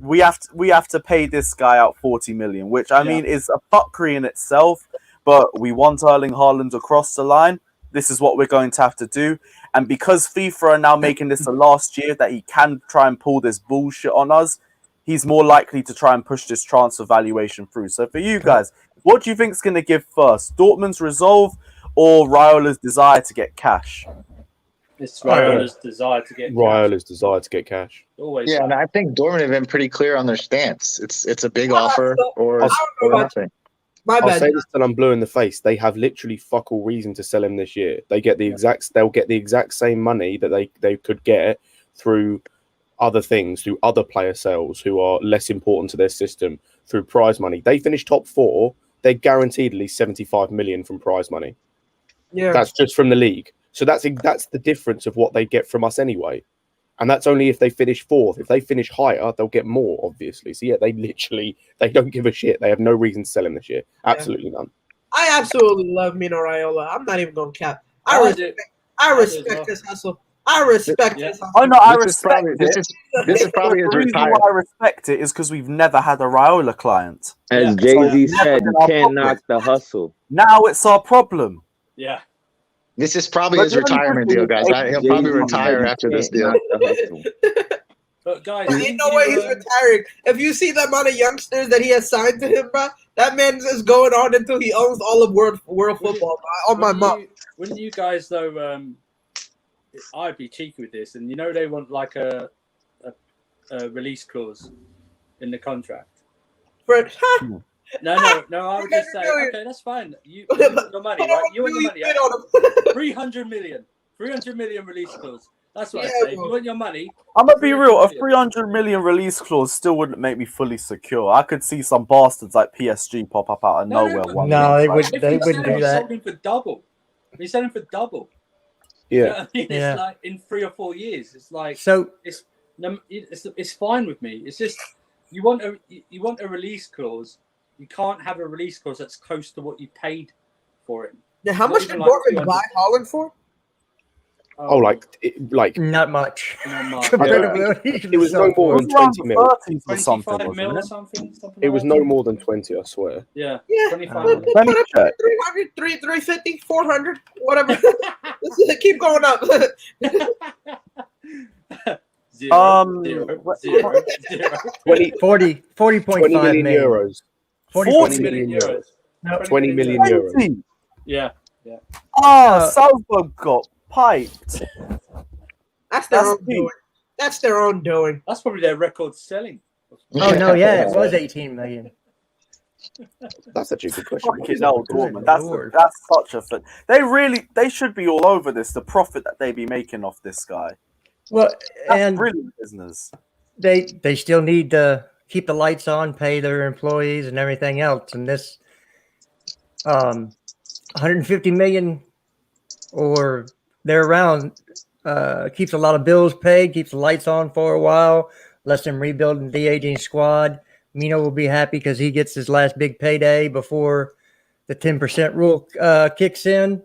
we have to pay this guy out 40 million, which I mean is a fuckery in itself, but we want Erling Haaland across the line. This is what we're going to have to do. And because FIFA are now making this the last year that he can try and pull this bullshit on us, he's more likely to try and push this transfer valuation through. So for you guys, what do you think is going to give first? Dortmund's resolve or Raiola's desire to get cash? It's Raiola's desire to get Raiola's desire to get cash. Always. Yeah, and I think Dortmund have been pretty clear on their stance. It's a big offer or nothing. My bad. I'll say this till I'm blue in the face. They have literally fuck all reason to sell him this year. They'll get the exact same money that they could get through other things, through other player sales who are less important to their system, through prize money. They finish top 4, they're guaranteed at least 75 million from prize money. Yeah. That's just from the league. So that's the difference of what they get from us anyway. And that's only if they finish 4th. If they finish higher, they'll get more, obviously. So yeah, they don't give a shit. They have no reason to sell him this year. Absolutely none. I absolutely love Mino Raiola. I'm not even going to cap. I respect this hustle. I respect this hustle. Oh no, I respect it. This is probably his the reason retirement. why I respect it is because we've never had a Raiola client. As Jay-Z said, you can't knock the hustle. Now it's our problem. Yeah. This is probably his retirement deal, guys. He'll probably retire after this deal. But guys, ain't no way he's retiring. If you see the amount of youngsters that he has signed to him, bro, that man is going on until he owns all of world football. On my mom. Wouldn't you guys though? I'd be cheeky with this, and they want like a release clause in the contract. No, I would just say, okay, that's fine. You want your money, right? You want your money, right? 300 million release clause. That's what I say. You want your money. I'm gonna be real. A 300 million release clause still wouldn't make me fully secure. I could see some bastards like PSG pop up out of nowhere. No, they wouldn't do that. Sold him for double. We sell him for double. Yeah. You know what I mean? It's like in 3 or 4 years. It's like it's fine with me. It's just you want a release clause. You can't have a release clause that's close to what you paid for him. Now, how much did Dortmund buy Haaland for? Like not much. Not much. It was no more than 20 mil. 25 mil or something. It was no more than 20, I swear. Yeah. 25 Put up 300, 350, 400, whatever. Let's keep going up. Zero. 40.5 million euros. 40 million euros. No, 20 million euros. Yeah. Salzburg got piped. That's their That's own deep. doing. That's their own doing. That's probably their record selling. Oh no, yeah, it was 18 million. That's actually a good question. Fucking hell, Good Dortmund. Lord. That's such a thing. They should be all over this. The profit that they be making off this guy. Well, That's and brilliant business. they still need to keep the lights on, pay their employees and everything else. And this 150 million or they're around keeps a lot of bills paid, keeps the lights on for a while, lets them rebuild the de-aging squad. Mino will be happy because he gets his last big payday before the 10% rule kicks in.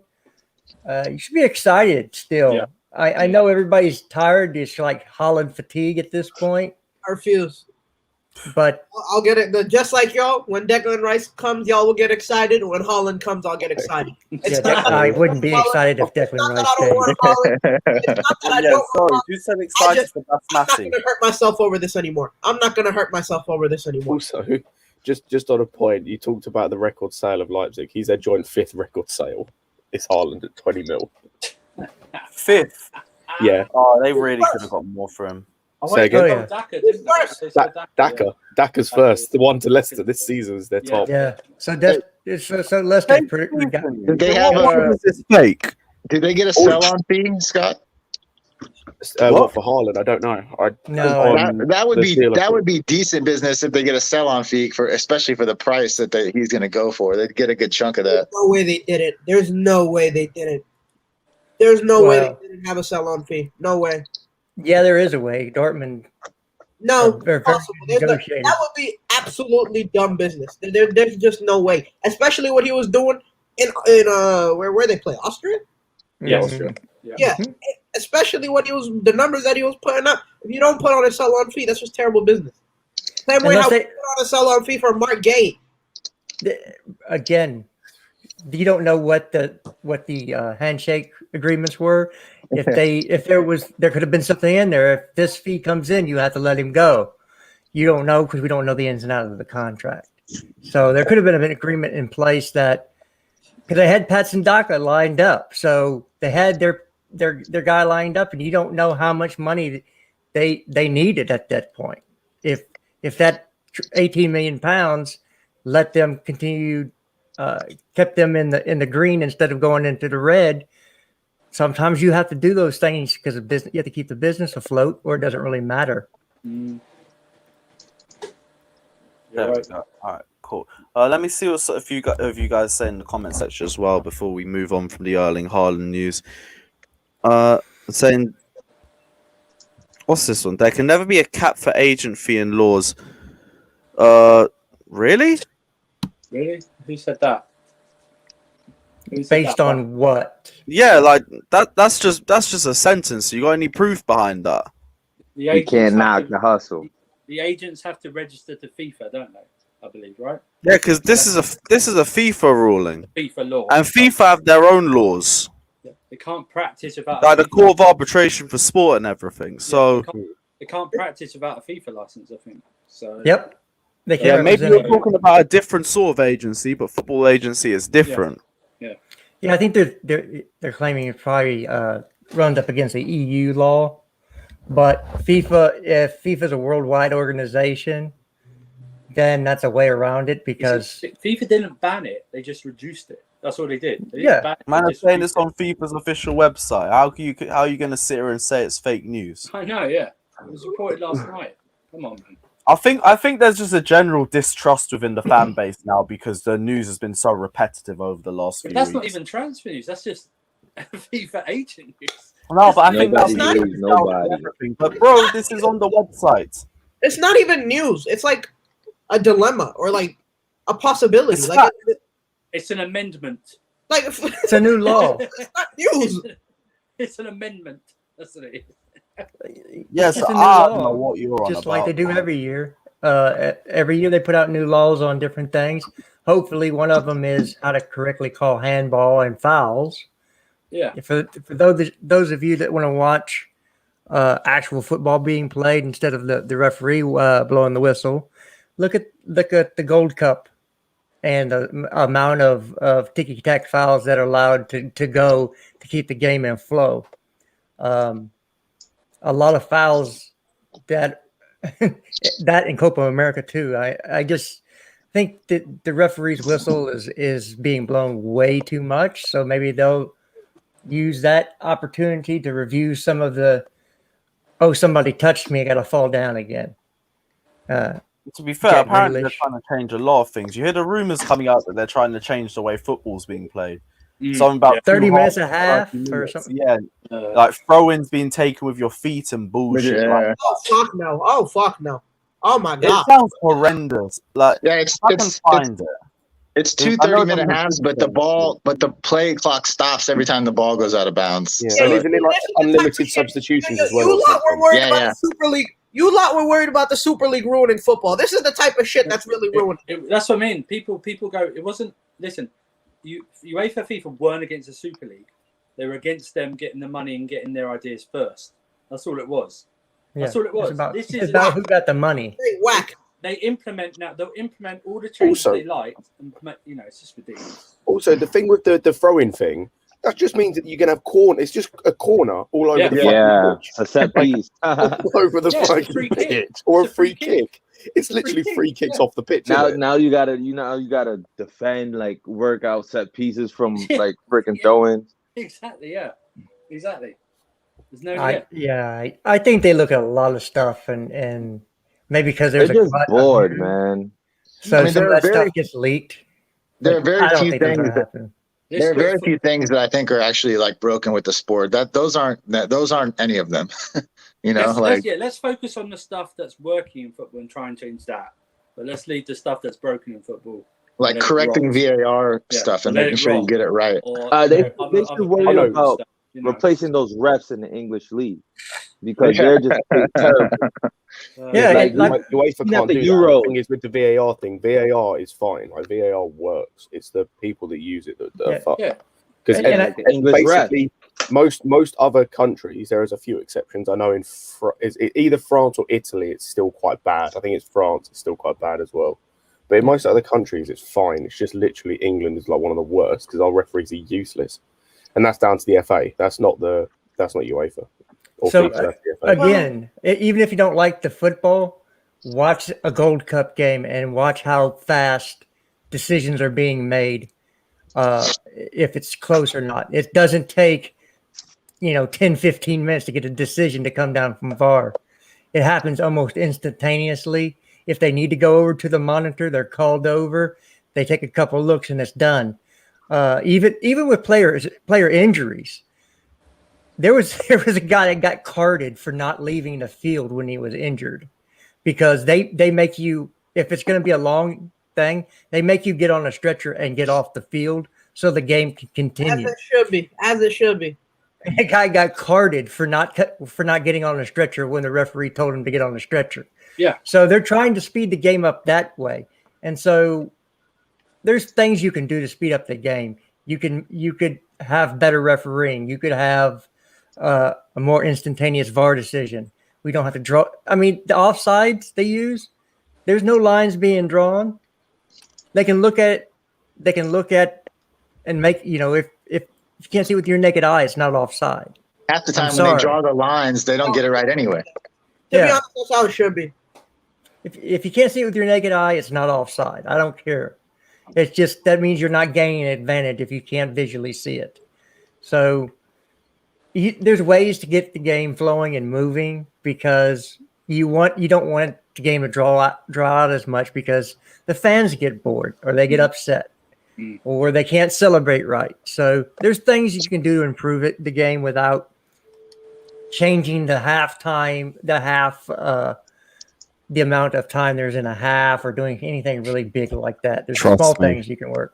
You should be excited still. Yeah. I know everybody's tired. It's like Haaland fatigue at this point. I refuse. But I'll get it. Just like y'all, when Declan Rice comes, y'all will get excited. When Haaland comes, I'll get excited. It's yeah, not, I wouldn't be excited if Declan not that Rice I don't came. want Haaland. It's not that I Yeah, don't sorry. want You said I excited just- for I'm not Basmati. going to hurt myself over this anymore. I'm not going to hurt myself over this anymore. Also, just on a point, you talked about the record sale of Leipzig. He's their joint 5th record sale. It's Haaland at 20 mil. 5th. Yeah, Oh, they really could have got more for him. I Say went to again? Daka, didn't they? First. They said Daka, Daka's first. The one to Leicester this season is their Yeah. top. Yeah. So Leicester Did they have Is this fake? Did they get a sell-on fee, Scott? What for Haaland? I don't know. That would be decent business if they get a sell-on fee for, especially for the price that he's going to go for. They'd get a good chunk of that. There's no way they did it. There's no way they did it. There's no way they didn't have a sell-on fee. No way. Yeah, there is a way. Dortment. No, They're very possible. negotiated. That would be absolutely dumb business. There's just no way. Especially what he was doing in where they play, Austria. Yes. Austria. Yeah, especially what the numbers that he was putting up. If you don't put on a sell-on fee, that's just terrible business. Same way how we put on a sell-on fee for Mark Gay. Again, you don't know what the handshake agreements were. If there could have been something in there. If this fee comes in, you have to let him go. You don't know because we don't know the ins and outs of the contract. So there could have been an agreement in place that because they had Patson Daka lined up, so they had their guy lined up, and you don't know how much money they needed at that point. If that 18 million pounds let them continue, kept them in the green instead of going into the red. Sometimes you have to do those things because of business. You have to keep the business afloat, or it doesn't really matter. Mm. There we go. All right, cool. Let me see what if you guys say in the comment section as well before we move on from the Erling Haaland news. Saying, what's this one? There can never be a cap for agent fee in laws. Really? Really? Who said that? Based on what? Yeah, like that's just a sentence. You got any proof behind that? You can't knock the hustle. The agents have to register to FIFA, don't they? I believe, right? Yeah, because this is a FIFA ruling, FIFA law, and FIFA have their own laws. They can't practice without Like the Court of Arbitration for Sport and everything. So they can't practice without a FIFA license, I think. So Yep. They yeah, can't maybe represent we're talking about a different sort of agency, but football agency is different. Yeah, I think they're claiming it probably runs up against the EU law, but if FIFA's a worldwide organization, then that's a way around it because FIFA didn't ban it; they just reduced it. That's all they did. They Yeah. didn't ban it, Man, they I'm just saying this reduced on FIFA's official website. How are you going to sit here and say it's fake news? it. I know, yeah. It was reported last night. Come on, man. I think there's just a general distrust within the fan base now because the news has been so repetitive over the last few But that's weeks. not even transfer news. That's just FIFA agent news. No, but I think Nobody that's believes nobody. everything. But bro, this is on the website. It's not even news. It's like a dilemma or like a possibility. It's Like not- It's an amendment. like it's a new law. it's not news. It's an amendment. That's what it is. Yes, It's a new I law, don't know what you're on just about. like they do every year. Every year they put out new laws on different things. Hopefully, one of them is how to correctly call handball and fouls. Yeah. For those of you that want to watch actual football being played instead of the referee blowing the whistle, look at the Gold Cup and the amount of ticky-tack fouls that are allowed to go to keep the game in flow. A lot of fouls that in Copa America too. I just think that the referee's whistle is being blown way too much. So maybe they'll use that opportunity to review some of the, oh, somebody touched me, I got to fall down again. To be fair, apparently they're Grealish. trying to change a lot of things. You hear the rumours coming out that they're trying to change the way football's being played. Something about 30 2 minutes a halves, half 30 or minutes. something. Yeah, like throw-ins being taken with your feet and bullshit. Yeah. Like, Oh fuck no! Oh fuck no! Oh my it god! sounds horrendous. Like, Yeah, I can find it. It's two I know 30-minute them halves, with but the play clock stops every time the ball goes out of bounds. Yeah, So, and isn't it like This is the type of unlimited shit- substitutions You as well? lot were worried Yeah, about yeah. the Super League. You lot were worried about the Super League ruining football. This is the type of shit that's really ruined. That's what I mean. People go. It wasn't. Listen, UEFA FIFA weren't against the Super League. They were against them getting the money and getting their ideas first. That's all it was. That's all it was. It's about who got the money. Hey, whack. They implement now. They'll implement all the changes Also- they like, and it's just ridiculous. Also, the thing with the throw-in thing, that just means that you can have corner. It's just a corner all over Yeah. the fucking Yeah, pitch. a set piece. All over the Yeah, it's a fucking free kick. pitch, or a It's a free free kick. kick. It's literally free kicks off the pitch. now, isn't it? now you gotta defend, like work out set pieces from Yeah. like freaking throw-ins. Exactly. Yeah. Exactly. There's no. I think they look at a lot of stuff and maybe because They're there's just bored, man. So I mean, some of there are that very- stuff gets leaked. there are very I don't few think that's things gonna happen. there are very few things that I think are actually like broken with the sport. Those aren't any of them. Let's focus on the stuff that's working in football and try and change that. But let's leave the stuff that's broken in football. like Let it correcting roll. VAR Yeah, stuff and let making it sure you roll. get it right. Or They other should worry players about stuff, replacing those refs in the English league because they're just terrible. Yeah, like, Like UEFA Not can't the do that. Euro. The thing is with the VAR thing, VAR is fine. Like VAR works. It's the people that use it that are fucked. Yeah. Because And like the English ref. basically, most other countries, there is a few exceptions. I know in either France or Italy, it's still quite bad. I think it's France. It's still quite bad as well. But in most other countries, it's fine. It's just literally England is like one of the worst because our referees are useless, and that's down to the FA. That's not UEFA. Or So, FIFA, that's the FA. Again, even if you don't like the football, watch a Gold Cup game and watch how fast decisions are being made. If it's close or not, it doesn't take 10, 15 minutes to get a decision to come down from VAR. It happens almost instantaneously. If they need to go over to the monitor, they're called over. They take a couple looks and it's done. Even with player injuries, there was a guy that got carded for not leaving the field when he was injured, because they make you, if it's going to be a long thing, they make you get on a stretcher and get off the field so the game can continue. As it should be. That guy got carded for not getting on a stretcher when the referee told him to get on the stretcher. Yeah. So they're trying to speed the game up that way, and so there's things you can do to speed up the game. You could have better refereeing. You could have a more instantaneous VAR decision. We don't have to draw. I mean, the offsides they use, there's no lines being drawn. They can look at and make, if you can't see with your naked eye, it's not offside. Half the time I'm when they sorry. draw the lines, they don't get it right anyway. To be honest, that's how it should be. If you can't see it with your naked eye, it's not offside. I don't care. It's just that means you're not gaining an advantage if you can't visually see it. So there's ways to get the game flowing and moving, because you don't want the game to draw out as much, because the fans get bored or they get upset or they can't celebrate right. So there's things you can do to improve the game without changing the amount of time there's in a half, or doing anything really big like that. There's small things you can work.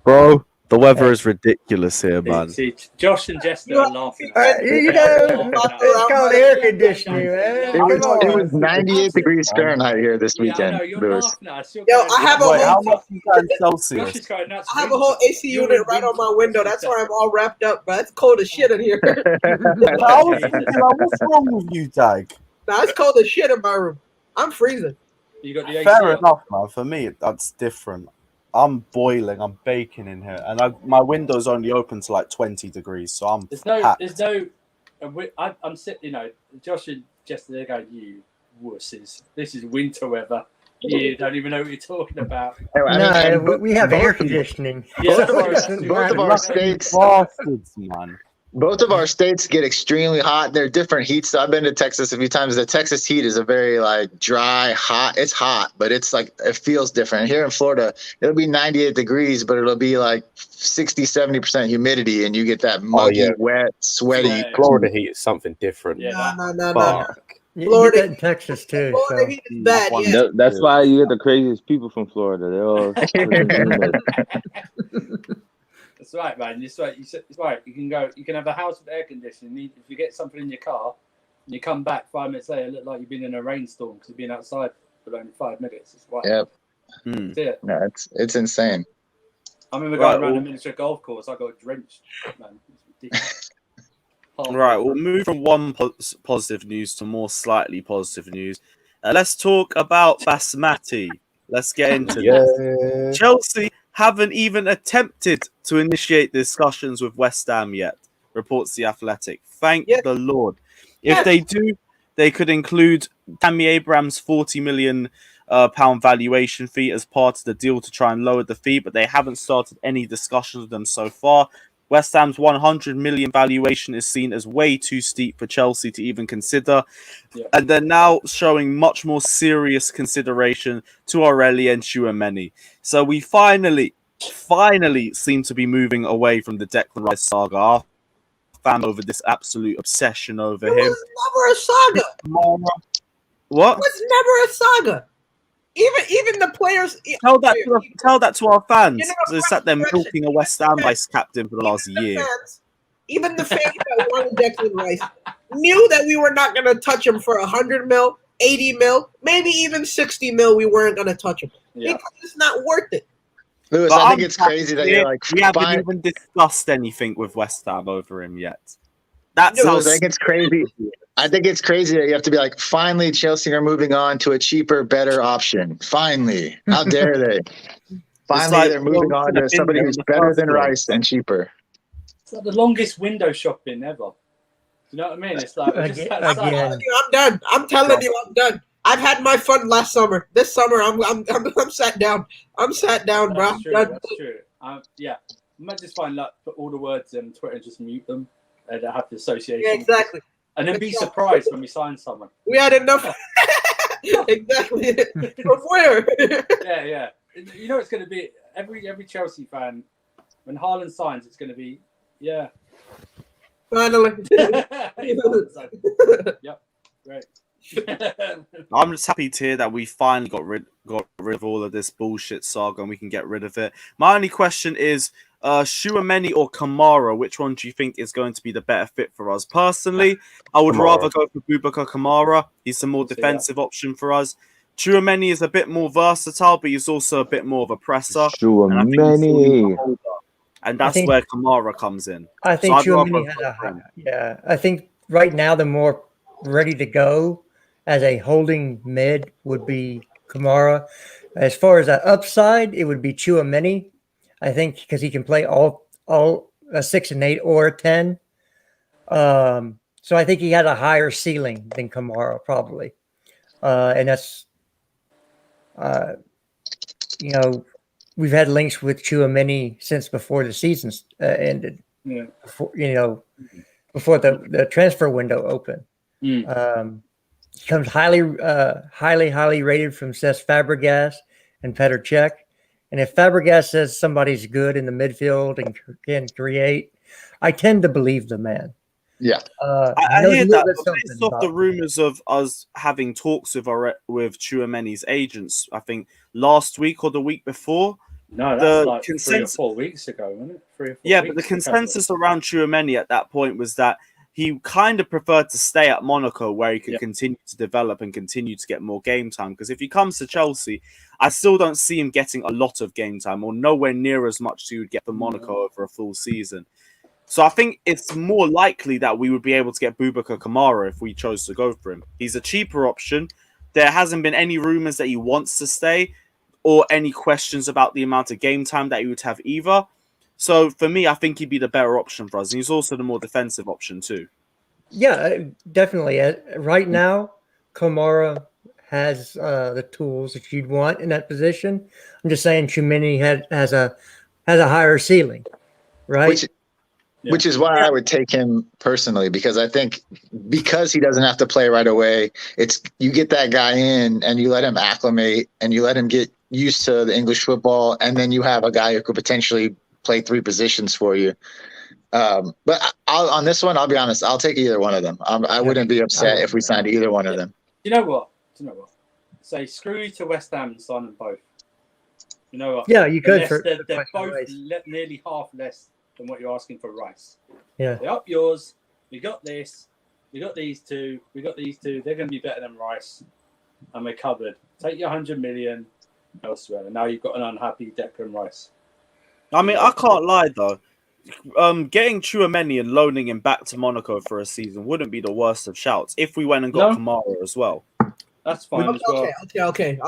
Bro, the weather is ridiculous here, man. See, Josh and Jester are laughing. It's called air conditioning, man. It was 98 degrees Fahrenheit here this Yeah, I weekend. know, you're Lewis. laughing at us. You're Yo, going I have nuts. a How whole much is that in Josh Celsius? is going nuts. I have a whole AC unit right on my window. That's why I'm all wrapped up, but it's cold as shit in here. I was thinking, like, what's wrong with you, Dag? Nah, it's cold as shit in my room. I'm freezing. You got the AC Fair on. enough, man. For me, that's different. I'm boiling. I'm baking in here, and my window's only open to like 20 degrees, so I'm packed. There's no. I'm sitting. You know, Josh and Jess, they're going, "You wusses! This is winter weather. You don't even know what you're talking about." We have air conditioning. Yeah, both of our states, bastards, man. both of our states get extremely hot. They're different heats. So I've been to Texas a few times. The Texas heat is a very like dry, hot. It's hot, but it's like it feels different. Here in Florida, it'll be 98 degrees, but it'll be like 60, 70% humidity, and you get that muggy, wet, sweaty. Florida heat is something different. No. You Florida- get that in Texas too. Florida So. heat is bad. Yeah. That's why you get the craziest people from Florida. They're all That's right, man. It's right. You can go. You can have a house with air conditioning. If you get something in your car, and you come back 5 minutes later, it look like you've been in a rainstorm because you've been outside for only 5 minutes. It's right. Yep. That's it. No, it's insane. I remember going around a miniature golf course. I got drenched, man. It's ridiculous. Right, we'll move from one positive news to more slightly positive news. Let's talk about Basmati. Let's get into this. Chelsea haven't even attempted to initiate discussions with West Ham yet, reports The Athletic. Thank the Lord. If they do, they could include Tammy Abraham's £40 million valuation fee as part of the deal to try and lower the fee, but they haven't started any discussions with them so far. West Ham's 100 million valuation is seen as way too steep for Chelsea to even consider. And they're now showing much more serious consideration to Aurelien and Tchouaméni. So we finally seem to be moving away from the Declan Rice saga. Our fan over this absolute obsession over him. It was never a saga. What? It was never a saga. Even the players. Tell that to our fans. They sat there milking a West Ham vice captain for the last year. Even the fans that wanted Declan Rice knew that we were not going to touch him for 100 mil, 80 mil, maybe even 60 mil. We weren't going to touch him because it's not worth it. Lewis, I think it's crazy that you're like we haven't even discussed anything with West Ham over him yet. That's Lewis, I think it's crazy. I think it's crazy that you have to be like, finally, Chelsea are moving on to a cheaper, better option. Finally. How dare they? Finally, they're moving on to somebody who's better than Rice and cheaper. It's like the longest window shopping ever. You know what I mean? It's like Again. I'm done. I'm telling you, I'm done. I've had my fun last summer. This summer, I'm sat down. I'm sat down, bro. That's true. That's true. Yeah, I might just find like put all the words in Twitter and just mute them. And have the association. Yeah, exactly. And then be surprised when we sign someone. We had enough. Exactly. From where? Yeah. You know, it's going to be every Chelsea fan when Haaland signs. It's going to be Finally. Yep. Great. I'm just happy to hear that we finally got rid of all of this bullshit saga and we can get rid of it. My only question is, Tchouaméni or Kamara, which one do you think is going to be the better fit for us? Personally, I would rather go for Boubacar Kamara. He's a more defensive option for us. Tchouaméni is a bit more versatile, but he's also a bit more of a presser. Tchouaméni. And that's where Kamara comes in. I think Tchouaméni has I think right now the more ready to go as a holding mid would be Kamara. As far as that upside, it would be Tchouaméni. I think because he can play all a 6 and 8 or a 10. So I think he has a higher ceiling than Kamara probably. And that's, we've had links with Tchouaméni since before the season ended. Yeah. Before the transfer window opened. He comes highly rated from Cesc Fabregas and Petr Cech. And if Fabregas says somebody's good in the midfield and can create, I tend to believe the man. Yeah. I hear that. Based off the rumors of us having talks with Tchouaméni's agents, I think last week or the week before. No, that's like 3 or 4 weeks ago, wasn't it? 3 or 4 yeah, weeks but the consensus around Tchouaméni at that point was that he kind of preferred to stay at Monaco where he could continue to develop and continue to get more game time. Because if he comes to Chelsea, I still don't see him getting a lot of game time or nowhere near as much as he would get for Monaco over a full season. So I think it's more likely that we would be able to get Boubacar Kamara if we chose to go for him. He's a cheaper option. there hasn't been any rumors that he wants to stay or any questions about the amount of game time that he would have either. So for me, I think he'd be the better option for us. And he's also the more defensive option too. Yeah, definitely. Right now, Kamara has the tools that you'd want in that position. I'm just saying Tchouameni has a higher ceiling, right? Which is why I would take him personally, because I think because he doesn't have to play right away, it's you get that guy in and you let him acclimate and you let him get used to the English football, and then you have a guy who could potentially play 3 positions for you. But on this one, I'll be honest, I'll take either one of them. I wouldn't be upset if we signed either one of them. You know what? Say screw you to West Ham and sign them both. You know what? Yeah, you could. They're both nearly half less than what you're asking for Rice. Yeah. They're up yours. We got this. We got these two. We got these two. They're going to be better than Rice. And we're covered. Take your 100 million elsewhere. And now you've got an unhappy Declan Rice. I mean, I can't lie though. Getting Tchouameni and loaning him back to Monaco for a season wouldn't be the worst of shouts if we went and got Kamara as well. That's fine as well. Okay.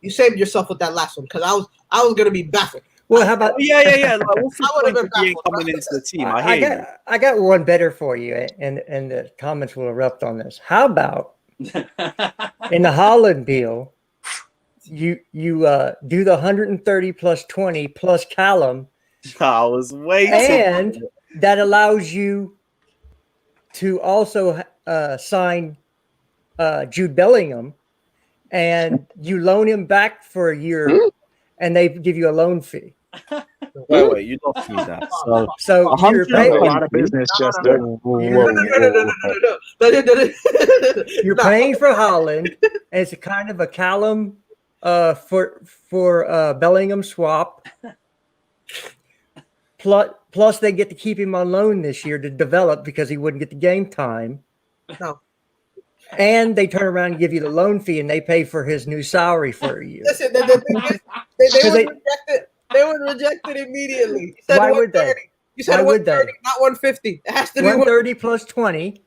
You saved yourself with that last one because I was going to be baffled. Well, how about Yeah. Like, what's the point of being coming into the team? I got one better for you, and the comments will erupt on this. How about in the Haaland deal, you do the 130 plus 20 plus Callum, I was waiting, and that allows you to also sign Jude Bellingham, and you loan him back for a year, and they give you a loan fee. Wait, you lost me that. So you're paying a lot of business, Justin. You're paying for Haaland, and it's a kind of a Callum for Bellingham swap. Plus, they get to keep him on loan this year to develop because he wouldn't get the game time. No. And they turn around and give you the loan fee, and they pay for his new salary for a year. Listen, they would reject it immediately. You said Why would they? You said 130, not 150. It has to be 130 plus 20,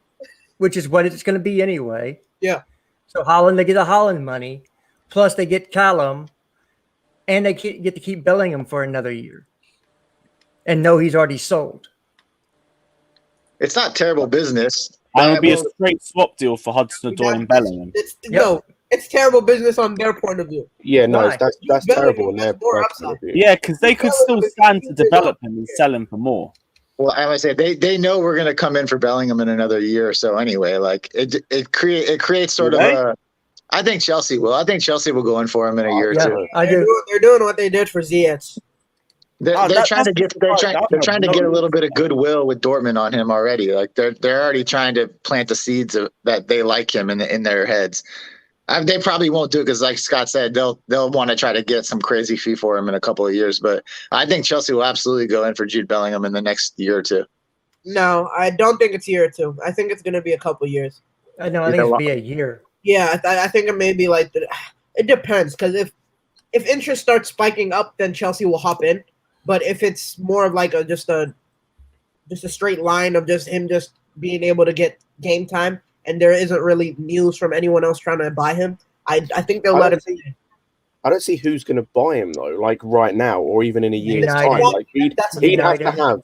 which is what it's going to be anyway. Yeah. So Haaland, they get the Haaland money, plus they get Callum, and they get to keep Bellingham for another year. And no, he's already sold. It's not terrible business. And it'll be a straight swap deal for Hudson-Odoi and Bellingham. No, it's terrible business on their point of view. Yeah, no, Why? that's terrible on their point of view. Yeah, because they could still stand to develop him and sell him for more. Well, I would say they know we're going to come in for Bellingham in another year or so anyway. Like it creates sort of a. I think Chelsea will. I think Chelsea will go in for him in a year or two. I do. They're doing what they did for Ziyech. They're trying to get a little bit of goodwill with Dortmund on him already. Like they're already trying to plant the seeds that they like him in their heads. They probably won't do it because, like Scott said, they'll want to try to get some crazy fee for him in a couple of years. But I think Chelsea will absolutely go in for Jude Bellingham in the next year or two. No, I don't think it's a year or two. I think it's going to be a couple years. No, I think it'll be a year. Yeah, I think it may be like it depends because if interest starts spiking up, then Chelsea will hop in. But if it's more of like just a straight line of just him just being able to get game time, and there isn't really news from anyone else trying to buy him, I think they'll let him in. I don't see who's going to buy him though, like right now or even in a year's United. time. Like he'd have to have.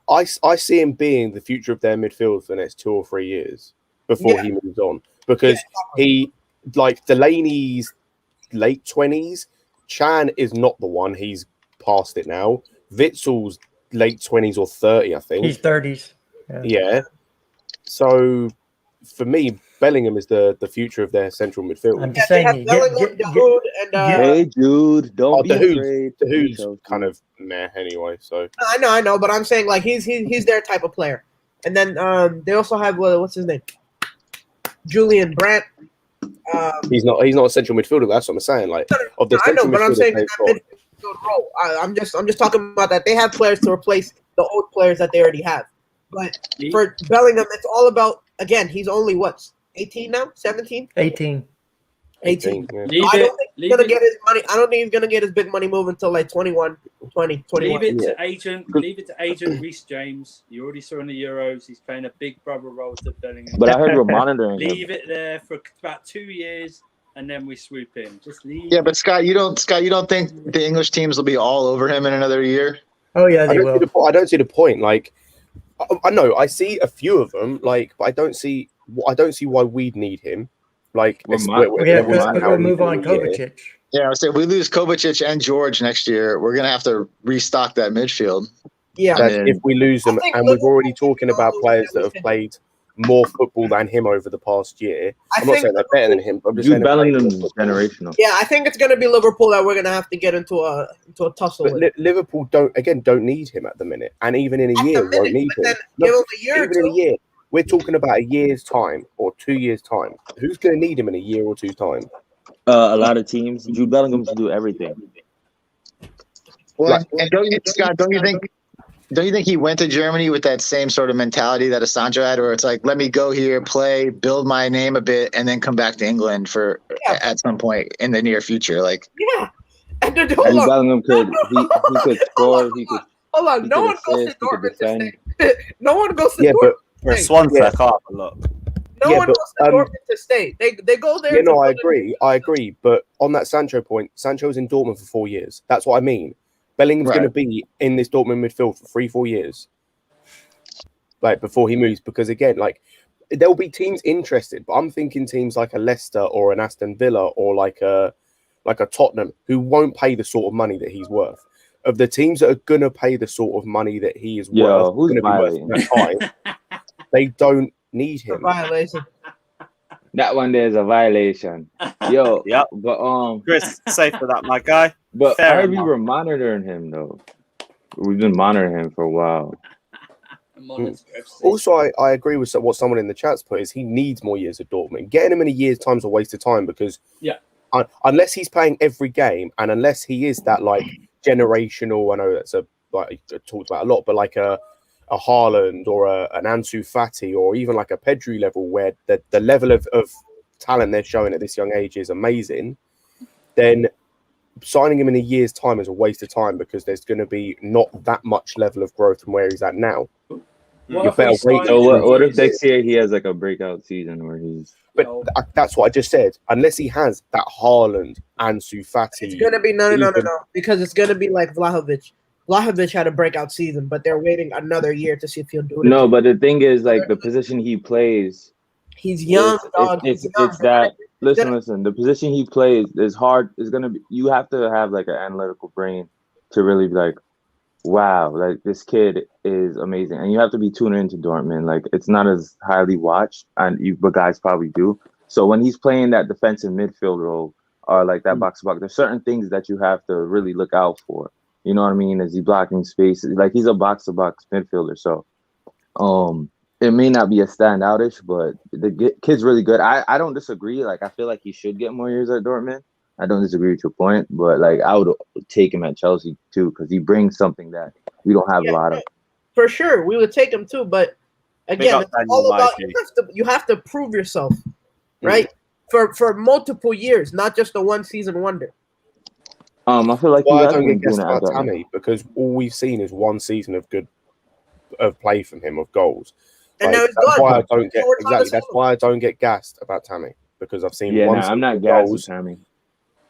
I see him being the future of their midfield for the next 2 or 3 years before he moves on, because he, like Delaney's late 20s, Chan is not the one. He's past it now. Witzel's late 20s or 30, I think. He's 30s. Yeah. So for me, Bellingham is the future of their central midfield. I'm just saying. Hey, Jude, don't be afraid. Who's kind of meh anyway. So I know, but I'm saying like he's their type of player. And then they also have what's his name, Julian Brandt. He's not a central midfielder. That's what I'm saying. Like of the central but I'm saying midfield role. I'm just talking about that they have players to replace the old players that they already have. But for Bellingham, it's all about, again, he's only 18 now, 17, 18. Leave He's gonna get his money. I don't think he's gonna get his big money move until like 21. Leave it to agent Reece James. You already saw in the Euros, he's playing a big brother role to Bellingham. But I heard we're monitoring him. Leave it there for about 2 years, and then we swoop in. Just leave. Yeah, but Scott, you don't think the English teams will be all over him in another year? Oh yeah, they will. I don't see the point. Like, I know I see a few of them, like, but I don't see why we'd need him. Like, we'll move on Kovacic. Yeah, I would say if we lose Kovacic and George next year, we're gonna have to restock that midfield. Yeah, if we lose them, and we're already talking about players that have played more football than him over the past year. I'm not saying they're better than him, but I'm just saying Bellingham's generational. Yeah, I think it's going to be Liverpool that we're going to have to get into a tussle with. Liverpool don't need him at the minute, and even in a year, won't need him. Give him a year even in a year, we're talking about a year's time or 2 years' time. Who's going to need him in a year or two's time? A lot of teams. Jude Bellingham should do everything. Well, and don't you think he went to Germany with that same sort of mentality that Assange had, where it's like, let me go here, play, build my name a bit, and then come back to England at some point in the near future? Like, yeah. And Bellingham could score. He could. Hold on, no one goes to Dortmund to stay. No one goes to Dortmund. For Swansea, look. No one goes to Dortmund to stay. They go there. Yeah, no, I agree. But on that Sancho point, Sancho's in Dortmund for 4 years. That's what I mean. Bellingham's going to be in this Dortmund midfield for 3-4 years, like, before he moves. Because again, like, there'll be teams interested, but I'm thinking teams like a Leicester or an Aston Villa or like a Tottenham who won't pay the sort of money that he's worth. Of the teams that are going to pay the sort of money that he is worth, that time, they don't need him. Violation. That one there is a violation. Yo, yep. But Chris, safe for that, my guy. But I heard we were monitoring him though. We've been monitoring him for a while. Also, I agree with what someone in the chat's put, is he needs more years at Dortmund. Getting him in a year's time is a waste of time, because unless he's playing every game, and unless he is that, like, generational, I know that's talked about a lot, but like a Haaland or an Ansu Fati or even like a Pedri level, where the level of talent they're showing at this young age is amazing, then signing him in a year's time is a waste of time, because there's going to be not that much level of growth from where he's at now. You better wait. So what if next year he has like a breakout season where he's? But that's what I just said. Unless he has that Haaland, Ansu Fati, it's going to be no, because it's going to be like Vlahovic. Vlahovic had a breakout season, but they're waiting another year to see if he'll do it. No, but the thing is, like, the position he plays, he's young, dog. It's that. Listen. The position he plays is hard. It's gonna be. You have to have like an analytical brain to really be like, wow, like, this kid is amazing, and you have to be tuned into Dortmund. Like, it's not as highly watched, but guys probably do. So when he's playing that defensive midfield role or like that box to box, there's certain things that you have to really look out for. You know what I mean? Is he blocking spaces? Like, he's a box to box midfielder. So, it may not be a standoutish, but the kid's really good. I don't disagree. Like, I feel like he should get more years at Dortmund. I don't disagree with your point, but like, I would take him at Chelsea too, because he brings something that we don't have a lot of. For sure, we would take him too. But again, it's all about you have to prove yourself, right? For multiple years, not just a one season wonder. I feel like I don't get guessed about Tammy, because all we've seen is one season of play from him, of goals. And like, that's why I don't get That's why I don't get gassed about Tammy, because I've seen I'm not gassed with Tammy.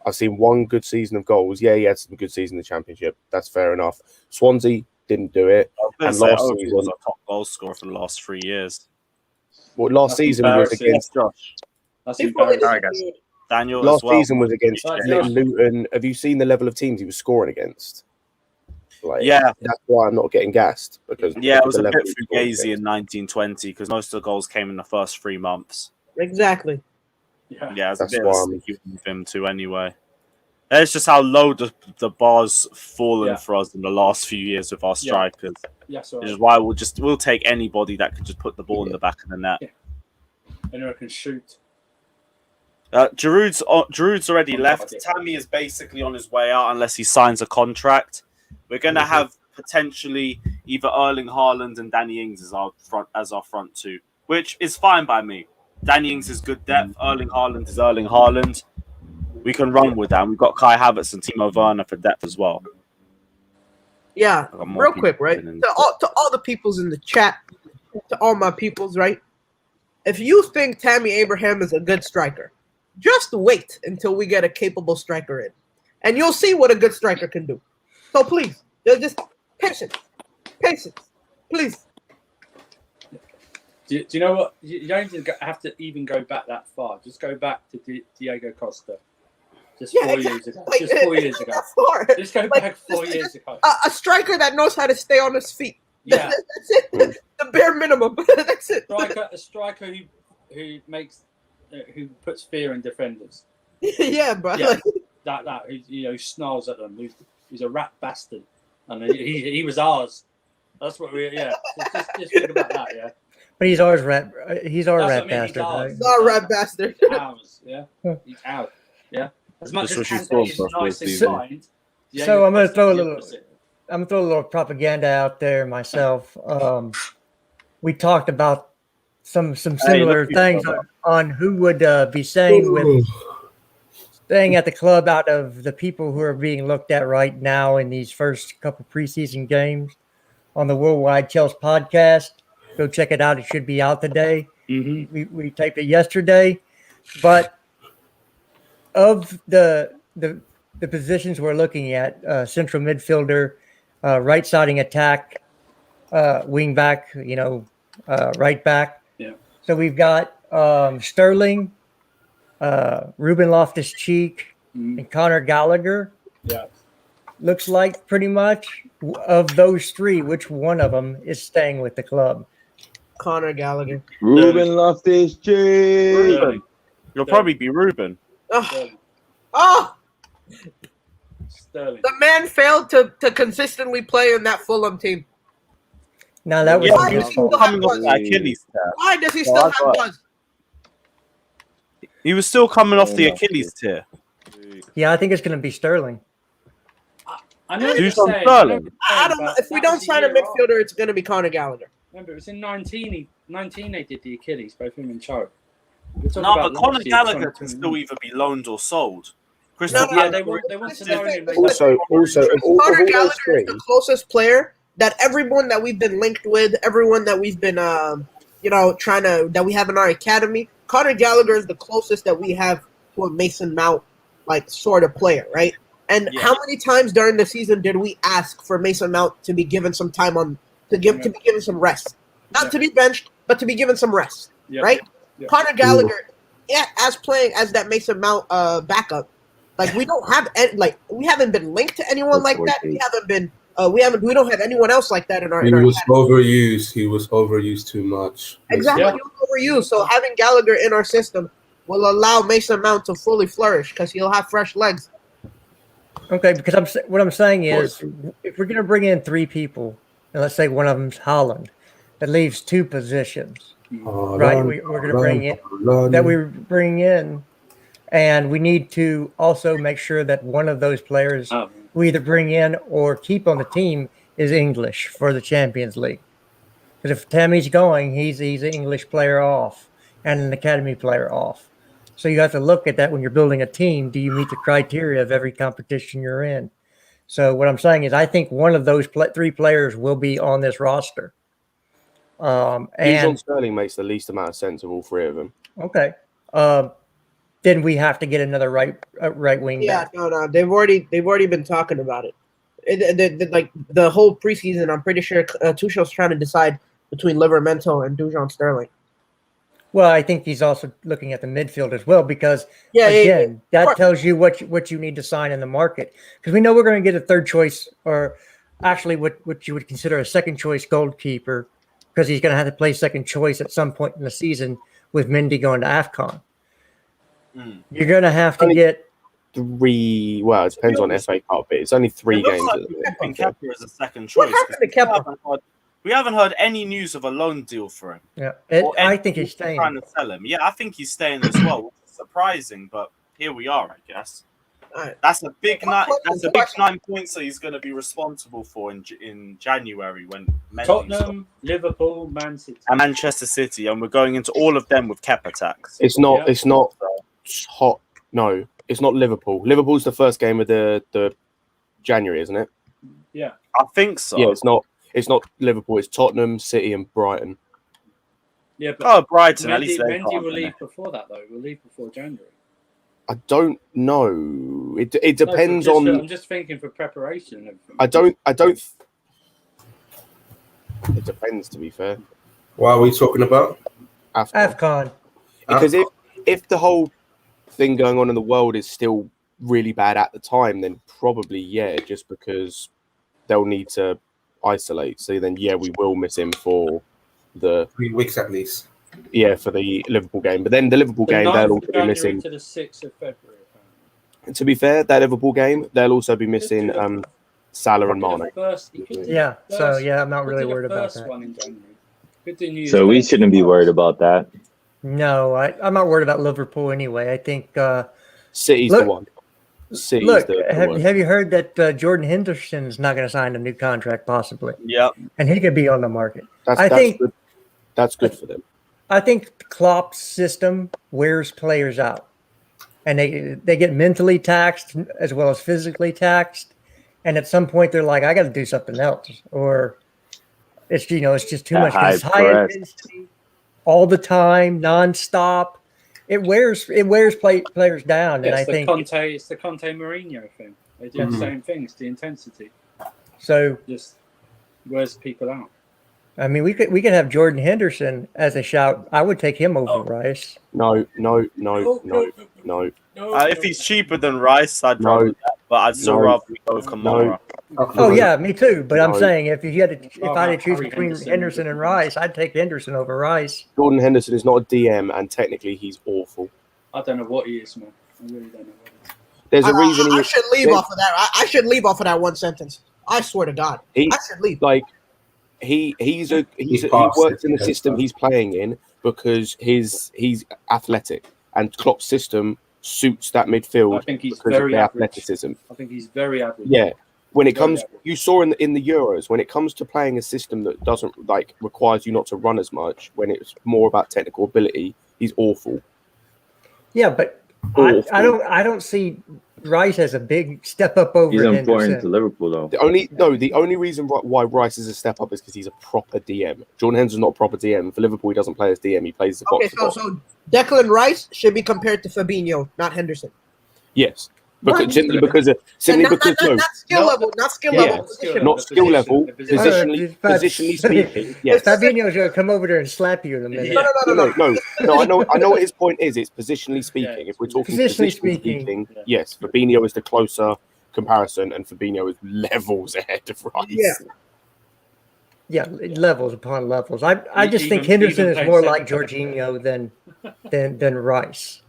I've seen one good season of goals. Yeah, he had some good season in the Championship. That's fair enough. Swansea didn't do it, and last season was a top goal scorer for the last 3 years. Well, last season was against Josh. Daniel. Last season was against Luton. Have you seen the level of teams he was scoring against? Like, yeah, that's why I'm not getting gassed, because it was a bit fugazi in 1920, because most of the goals came in the first 3 months. Exactly. Yeah, it's a bit with him too. Anyway, it's just how low the bar's fallen for us in the last few years with our strikers. Which is why we'll take anybody that can just put the ball in the back of the net. Anyone can shoot. Giroud's already left. Tammy is basically on his way out unless he signs a contract. We're going to have potentially either Erling Haaland and Danny Ings as our front two, which is fine by me. Danny Ings is good depth. Erling Haaland is Erling Haaland. we can run with that. And we've got Kai Havertz and Timo Werner for depth as well. Yeah, I've got more real people quick, right? in. To all the peoples in the chat, to all my peoples, right? If you think Tammy Abraham is a good striker, just wait until we get a capable striker in, and you'll see what a good striker can do. So please, just patience, please. Do you know what? You don't even have to even go back that far. Just go back to Diego Costa. Just 4 years ago. Like, Just 4 years ago. Just go back 4 years ago. A striker that knows how to stay on his feet. Yeah. That's it. The bare minimum. That's it. A striker who makes who puts fear in defenders. Yeah, bro. Yeah, that who snarls at them. Who's a rat bastard, and he was ours. That's what we. Yeah. Just think about that. Yeah. But he's our rat. He's our rat That's what I mean, bastard. Right? He's our rat bastard. Ours. Yeah. He's out. Yeah. As much That's as what you Kante saw is for nice and season. kind. So I'm going to throw a the little. opposite. I'm gonna throw a little propaganda out there myself. We talked about some similar things on who would be staying at the club out of the people who are being looked at right now in these first couple preseason games on the Worldwide Chelsea podcast. Go check it out. It should be out today. Mm-hmm. We taped it yesterday, but of the positions we're looking at, central midfielder, right siding attack, wing back, right back. Yeah. So we've got Sterling, Ruben Loftus-Cheek, and Conor Gallagher. Yeah. Looks like pretty much of those three, which one of them is staying with the club? Conor Gallagher. Ruben Loftus-Cheek. You'll probably be Ruben. Oh, Sterling. the man failed to consistently play in that Fulham team. Now that was Yeah, Why he does was he still still have coming off buzz? the Achilles tear. Why does he still have buzz? He was still coming off the Achilles tear. yeah, I think it's going to be Sterling. I know Do you're some saying. Sterling. I don't know. If we don't sign a midfielder, it's going to be Conor Gallagher. Remember, it was in 19 they did the Achilles, both him and Cho. No, but Conor Gallagher can still either be loaned or sold. Crystal Yeah, Palace- they want to know him. Also, of all Conor those Gallagher three, is the closest player that everyone that we've been linked with, everyone that we've been, that we have in our academy. Conor Gallagher is the closest that we have to a Mason Mount, sort of player, right? And how many times during the season did we ask for Mason Mount to be given some time to be given some rest, not to be benched, but to be given some rest, right? Yeah. Conor Gallagher, as playing as that Mason Mount backup, we don't have we haven't been linked to anyone like that. We haven't been. We don't have anyone else like that in our. He was overused. He was overused too much. Exactly, he was overused. So having Gallagher in our system will allow Mason Mount to fully flourish because he'll have fresh legs. Okay, because what I'm saying is, if we're going to bring in three people, and let's say one of them's Haaland, that leaves two positions, right? We're going to bring in, and we need to also make sure that one of those players we either bring in or keep on the team is English for the Champions League. Because if Tammy's going, he's an English player off and an academy player off. So you have to look at that when you're building a team. Do you meet the criteria of every competition you're in? So what I'm saying is I think one of those three players will be on this roster. And Sterling makes the least amount of sense of all three of them. Okay. Then we have to get another right wing back. No. They've already been talking about it. The whole preseason, I'm pretty sure Tuchel's trying to decide between Livramento and Dujon Sterling. Well, I think he's also looking at the midfield as well because, that tells you what you need to sign in the market. Because we know we're going to get a third choice, or actually what you would consider a second choice goalkeeper, because he's going to have to play second choice at some point in the season with Mendy going to AFCON. You're going to have to get three. Well, it depends on FA Cup, but it's only 3 games. Like Kepa is a second choice. What happened to Kepa? We haven't heard any news of a loan deal for him. Yeah, I think he's staying. Trying to sell him. Yeah, I think he's staying as well. Which is surprising, but here we are, I guess. Right. That's a big 9 points that he's going to be responsible for in January when Tottenham, Liverpool, Man City, and Manchester City, and we're going into all of them with Kepa tax. It's not hot. No, It's not Liverpool. Liverpool's the first game of the January, isn't it? Yeah, I think so. Yeah, it's not. It's not Liverpool. It's Tottenham, City, and Brighton. yeah. But Brighton. At least they Mendy can't, will innit? leave before that, though. Will leave before January. I don't know. It depends No, on. I'm just thinking for preparation and everything. I don't. It depends, to be fair. What are we talking about? AFCON. Because if the whole thing going on in the world is still really bad at the time, then probably just because they'll need to isolate. So then we will miss him for the 3 weeks at least. for the Liverpool game. But then the Liverpool The game 9th they'll of also be January missing. to the 6th of February. Apparently. To be fair, that Liverpool game they'll also be missing Salah and Mane. Yeah. So I'm not really worried about that. One in January. Could do New So we Year's Day. shouldn't be worried about that. No, I'm not worried about Liverpool anyway. I think City's the one. City's look, the one. have you heard that Jordan Henderson's not going to sign a new contract possibly? Yep. And he could be on the market. That's good for them. I think Klopp's system wears players out, and they get mentally taxed as well as physically taxed. And at some point, they're like, "I got to do something else," or it's just too much. It's high intensity, all the time, nonstop. It wears players down, and I think it's the Conte Mourinho thing. They do the same things. The intensity. So just wears people out. I mean, we could have Jordan Henderson as a shout. I would take him over Rice. No. If he's cheaper than Rice, I'd rather that, but I'd still rather go with Kamara. Oh yeah, me too. But I'm saying if I had to choose between Henderson and Rice, I'd take Henderson over Rice. Jordan Henderson is not a DM, and technically he's awful. I don't know what he is, man. I really don't know what he is. There's a reason I should leave off of that. I should leave off of that one sentence. I swear to God, I should leave. Like he works in the system he's playing in because he's athletic, and Klopp's system suits that midfield. I think he's because very of the average. athleticism. I think he's very average. Yeah. When it comes, you saw in the Euros, when it comes to playing a system that doesn't requires you not to run as much, when it's more about technical ability, he's awful. Yeah, but I don't see Rice as a big step up over. He's important Henderson. to Liverpool, though. The only reason why Rice is a step up is because he's a proper DM. Jordan Henderson's not a proper DM. For Liverpool, he doesn't play as DM. He plays the box. So Declan Rice should be compared to Fabinho, not Henderson. Yes. Simply because not skill level, positionally speaking. Yes, Fabinho's gonna come over there and slap you in a minute. No. I know what his point is. It's positionally speaking. If we're talking positionally speaking, yes, Fabinho is the closer comparison, and Fabinho is levels ahead of Rice. Yeah, levels upon levels. I just think Henderson is more like Jorginho than Rice.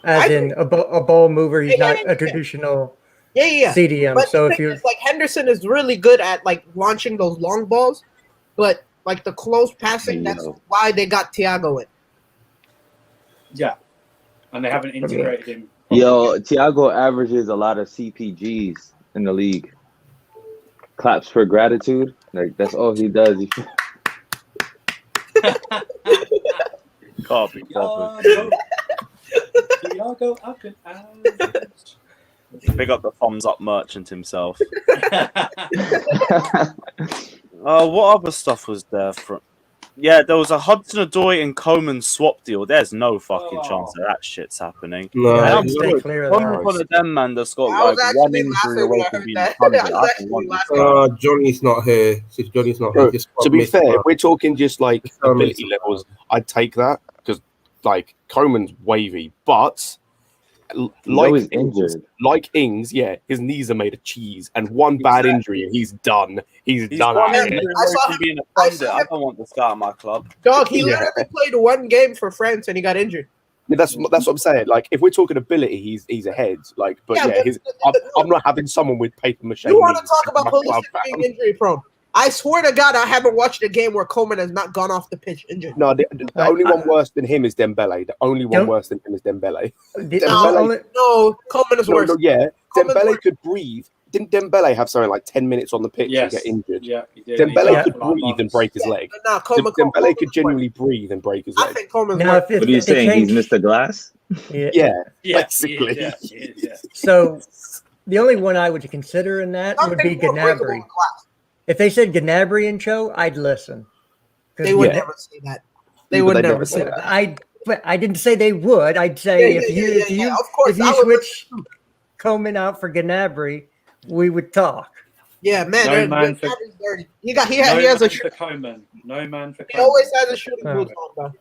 As in a ball mover, he's not a traditional CDM. But so if you're like Henderson is really good at launching those long balls, but the close passing, that's why they got Thiago in. Yeah, and they haven't integrated him. Yo, Thiago averages a lot of CPGs in the league. Claps for gratitude. That's all he does. Copy. Big up the thumbs up merchant himself. What other stuff was there from? Yeah, there was a Hudson-Odoi and Coman swap deal. There's no fucking chance that shit's happening. No, I'm one of them, man, that's got one injury away from being 100. Johnny's not here. Johnny's not here. To be fair, if we're talking just ability levels, I'd take that because Coman's wavy, but like Ings, his knees are made of cheese, and one bad injury and he's done. He's done. I don't want this guy at my club. Dog, he literally played one game for France and he got injured. Yeah, that's what I'm saying. If we're talking ability, he's ahead. I'm not having someone with paper mache. You want to talk about Pulisic being injury prone? I swear to God, I haven't watched a game where Coman has not gone off the pitch injured. No, the only one worse than him is Dembele. The only one worse than him is Dembele. No, Coman is worse. Dembele could breathe. didn't Dembele have something like 10 minutes on the pitch and get injured? Yeah, he did. Dembele He could for like breathe and break his leg. No, Dembele could genuinely breathe and break his I leg. think Coleman's Now, worth. if What are you they saying? change- He's Mr. Glass? Yeah. Yeah, Yeah, basically. he is, yeah. So the only one I would consider in that would be Something more breakable Gnabry. than glass. If they said Gnabry and Cho, I'd listen. 'Cause They would Yeah. never say that. They But would they never never say say that. But I didn't say they would. I'd say Yeah, if you Of course, if I you would switch Coleman out for Gnabry, we would talk. Yeah, man, No man for- Gnabry's dirty. He has No a. man for Coman. No man for He Coman. always has a shooting boots on, though.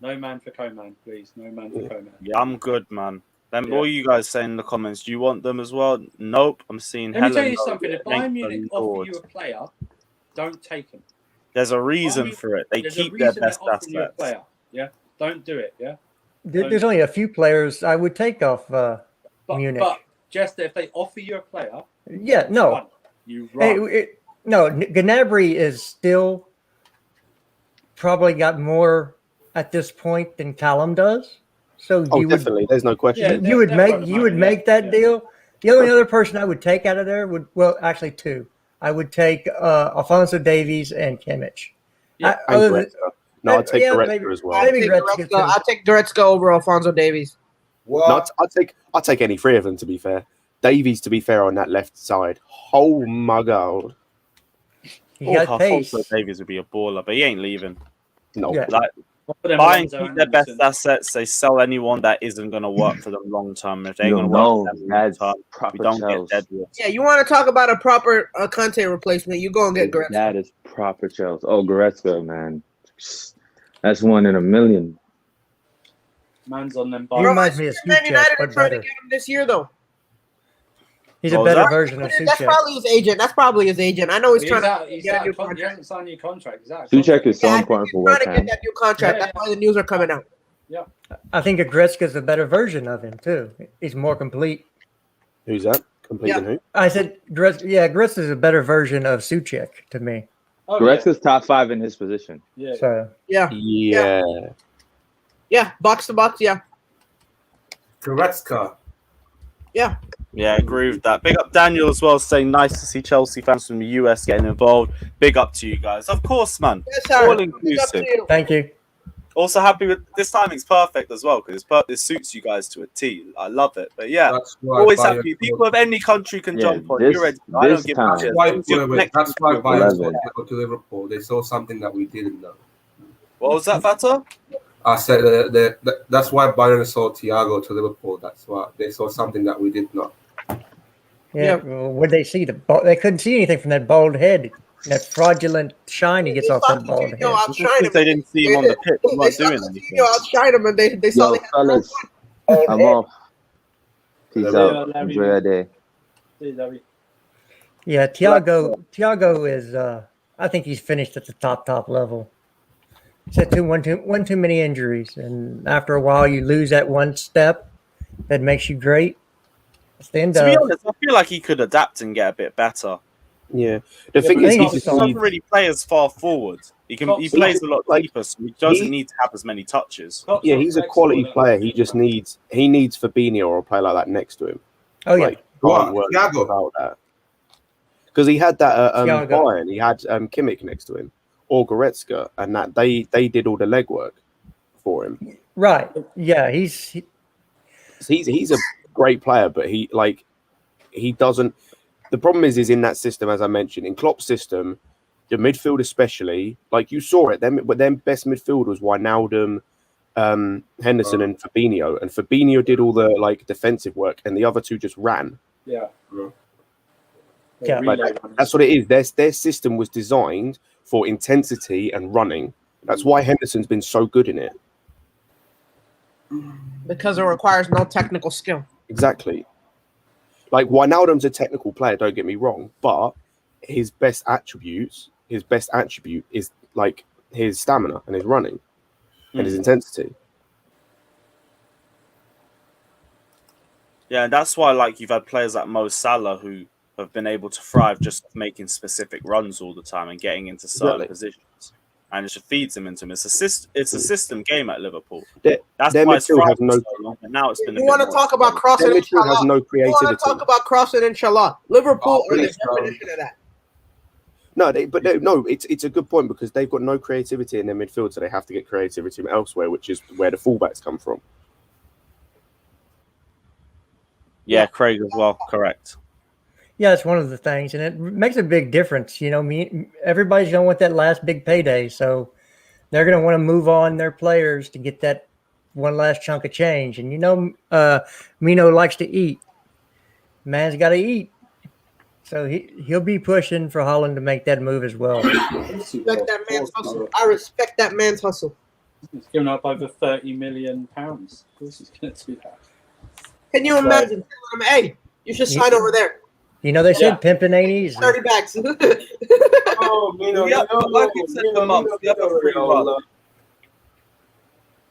No man for Coman, please. No man for Coman. Yeah, I'm good, man. Then Yeah. all you guys say in the comments, do you want them as well? Nope. I'm seeing Let me tell Helen. you something. If Thank Bayern the Munich Lord. offer you a player, don't take him. There's a reason Bayern- for it. They There's keep a their reason best they're offering you a assets. player. Yeah, don't do it. Yeah, There's only a few players I would take off Munich. but just if they offer you a player, Yeah, no. run. You run. No, Gnabry is still probably got more at this point than Callum does. So Oh, you would definitely. There's no question. Yeah, you would they're make worth you money, would make yeah, that yeah. deal. The only other person I would take out of there would actually two. I would take Alphonso Davies and Kimmich. Yeah. And Other than- Goretzka. No, I'd take yeah, Goretzka maybe- as well. Maybe Goretzka too. I'll take Goretzka over Alphonso Davies. No, I'd take any three of them, to be fair. Davies, to be fair, on that left side. Oh, my God. He got pace. Alphonso Davies would be a baller, but he ain't leaving. No. Yeah. Like, Offer them Bayern Alonso keep and their best Henderson. assets. They sell anyone that isn't going to work for them long term. If they're You going to don't work know. for them long That's term, we proper don't get Chelsea. Deadwood. Yeah, you want to talk about a proper Conte replacement? You go and get Goretzka. That is proper Chelsea. Oh, Goretzka, man. That's one in a million. Man's on them. He Bars. reminds me of Man United Suchek, are but trying to better. get him this year, though. He's a What was better that? version of That's Suchek. probably his agent. That's probably his agent. I know he's trying to He's get a out new of he contract. hasn't signed a new contract. He's out of Suchek contract. is so Yeah, I think important he's for trying West to Ham. get that new contract. Yeah, That's why the news are coming out. I think Goretzka's a better version of him too. He's more complete. Who's that? Completing who? I said Goretzka's a better version of Suchek to me. Oh, Goretzka's top 5 in his position. yeah. So Yeah, Yeah. yeah, box to box. Yeah, Goretzka. yeah. Yeah, I agree with that. Big up Daniel as well, saying nice to see Chelsea fans from the US getting involved. Big up to you guys. Of course, man. Yes, sir. All Big up to inclusive. you. thank you. Also happy with this timing's perfect as well because this suits you guys to a T. I love it. But yeah, That's why always Bayern happy. People of any country can Yeah, jump on. this- You're ready. I this don't give time. a shit. why, As long as you're connected that's to why your Bayern Eleven. wanted to go to Liverpool. They saw something that we didn't know. What was that, Fata? I said that's why Bayern saw Thiago to Liverpool. That's why they saw something that we did not. Yeah. Well, what they see? They couldn't see anything from that bald head. That fraudulent shine he gets off that bald head. It's just because they didn't see him on the pitch. They weren't doing anything. Outshine him, and they saw Yo, they had fellas, I'm off. Peace Yeah, out. Larry. Enjoy your day. See, Larry. Yeah, Thiago is. I think he's finished at the top level. He's had one too many injuries, and after a while, you lose that one step that makes you great. It's the end To be of. honest, I feel like he could adapt and get a bit better. Yeah. The thing But is, he he he's just doesn't needs, really play as far forward. He plays a lot deeper, so he doesn't need to have as many touches. Klopp's yeah, not he's a flexible quality enough. player. He needs Fabinho or a player like that next to him. Oh yeah, Like, What? can't work Thiago? without that. Because he had that at Thiago. Bayern, he had Kimmich next to him, or Goretzka, and that they did all the legwork for him. right. Yeah, he's He's a great player, but he doesn't. The problem is in that system, as I mentioned, in Klopp's system, the midfield especially, like you saw it. But their best midfield was Wijnaldum, Henderson, and Fabinho. And Fabinho did all the defensive work, and the other two just ran. Yeah. Yeah. Relay That's what it is. Their system was designed for intensity and running. That's why Henderson's been so good in it. because it requires no technical skill. Exactly. Like Wijnaldum's a technical player, don't get me wrong, but his best attribute is like his stamina and his running and his intensity. Yeah, and that's why you've had players like Mo Salah who have been able to thrive just making specific runs all the time and getting into certain Exactly. positions. and it just feeds him into him. It's a system game at Liverpool. Their That's why it's midfield has thriving no. so long, but now it's been. You want to talk about crossing Their and midfield has Salah? no You want creativity. to talk about crossing and Salah? Liverpool are the please, bro. definition of that. No, it's a good point because they've got no creativity in their midfield, so they have to get creativity elsewhere, which is where the fullbacks come from. Yeah, Craig as well. Correct. Yeah, it's one of the things, and it makes a big difference. You know, everybody's going to want that last big payday, so they're going to want to move on their players to get that one last chunk of change. And you know, Mino likes to eat. Man's got to eat, so he'll be pushing for Haaland to make that move as well. I respect that man's hustle. I respect that man's hustle. He's given up over £30 million. Of course, he's going to do that. Can you imagine telling him, "Hey, you should sign over there"? You know, they said pimping ain't easy. 30 backs. Oh, Mino, We have a free run.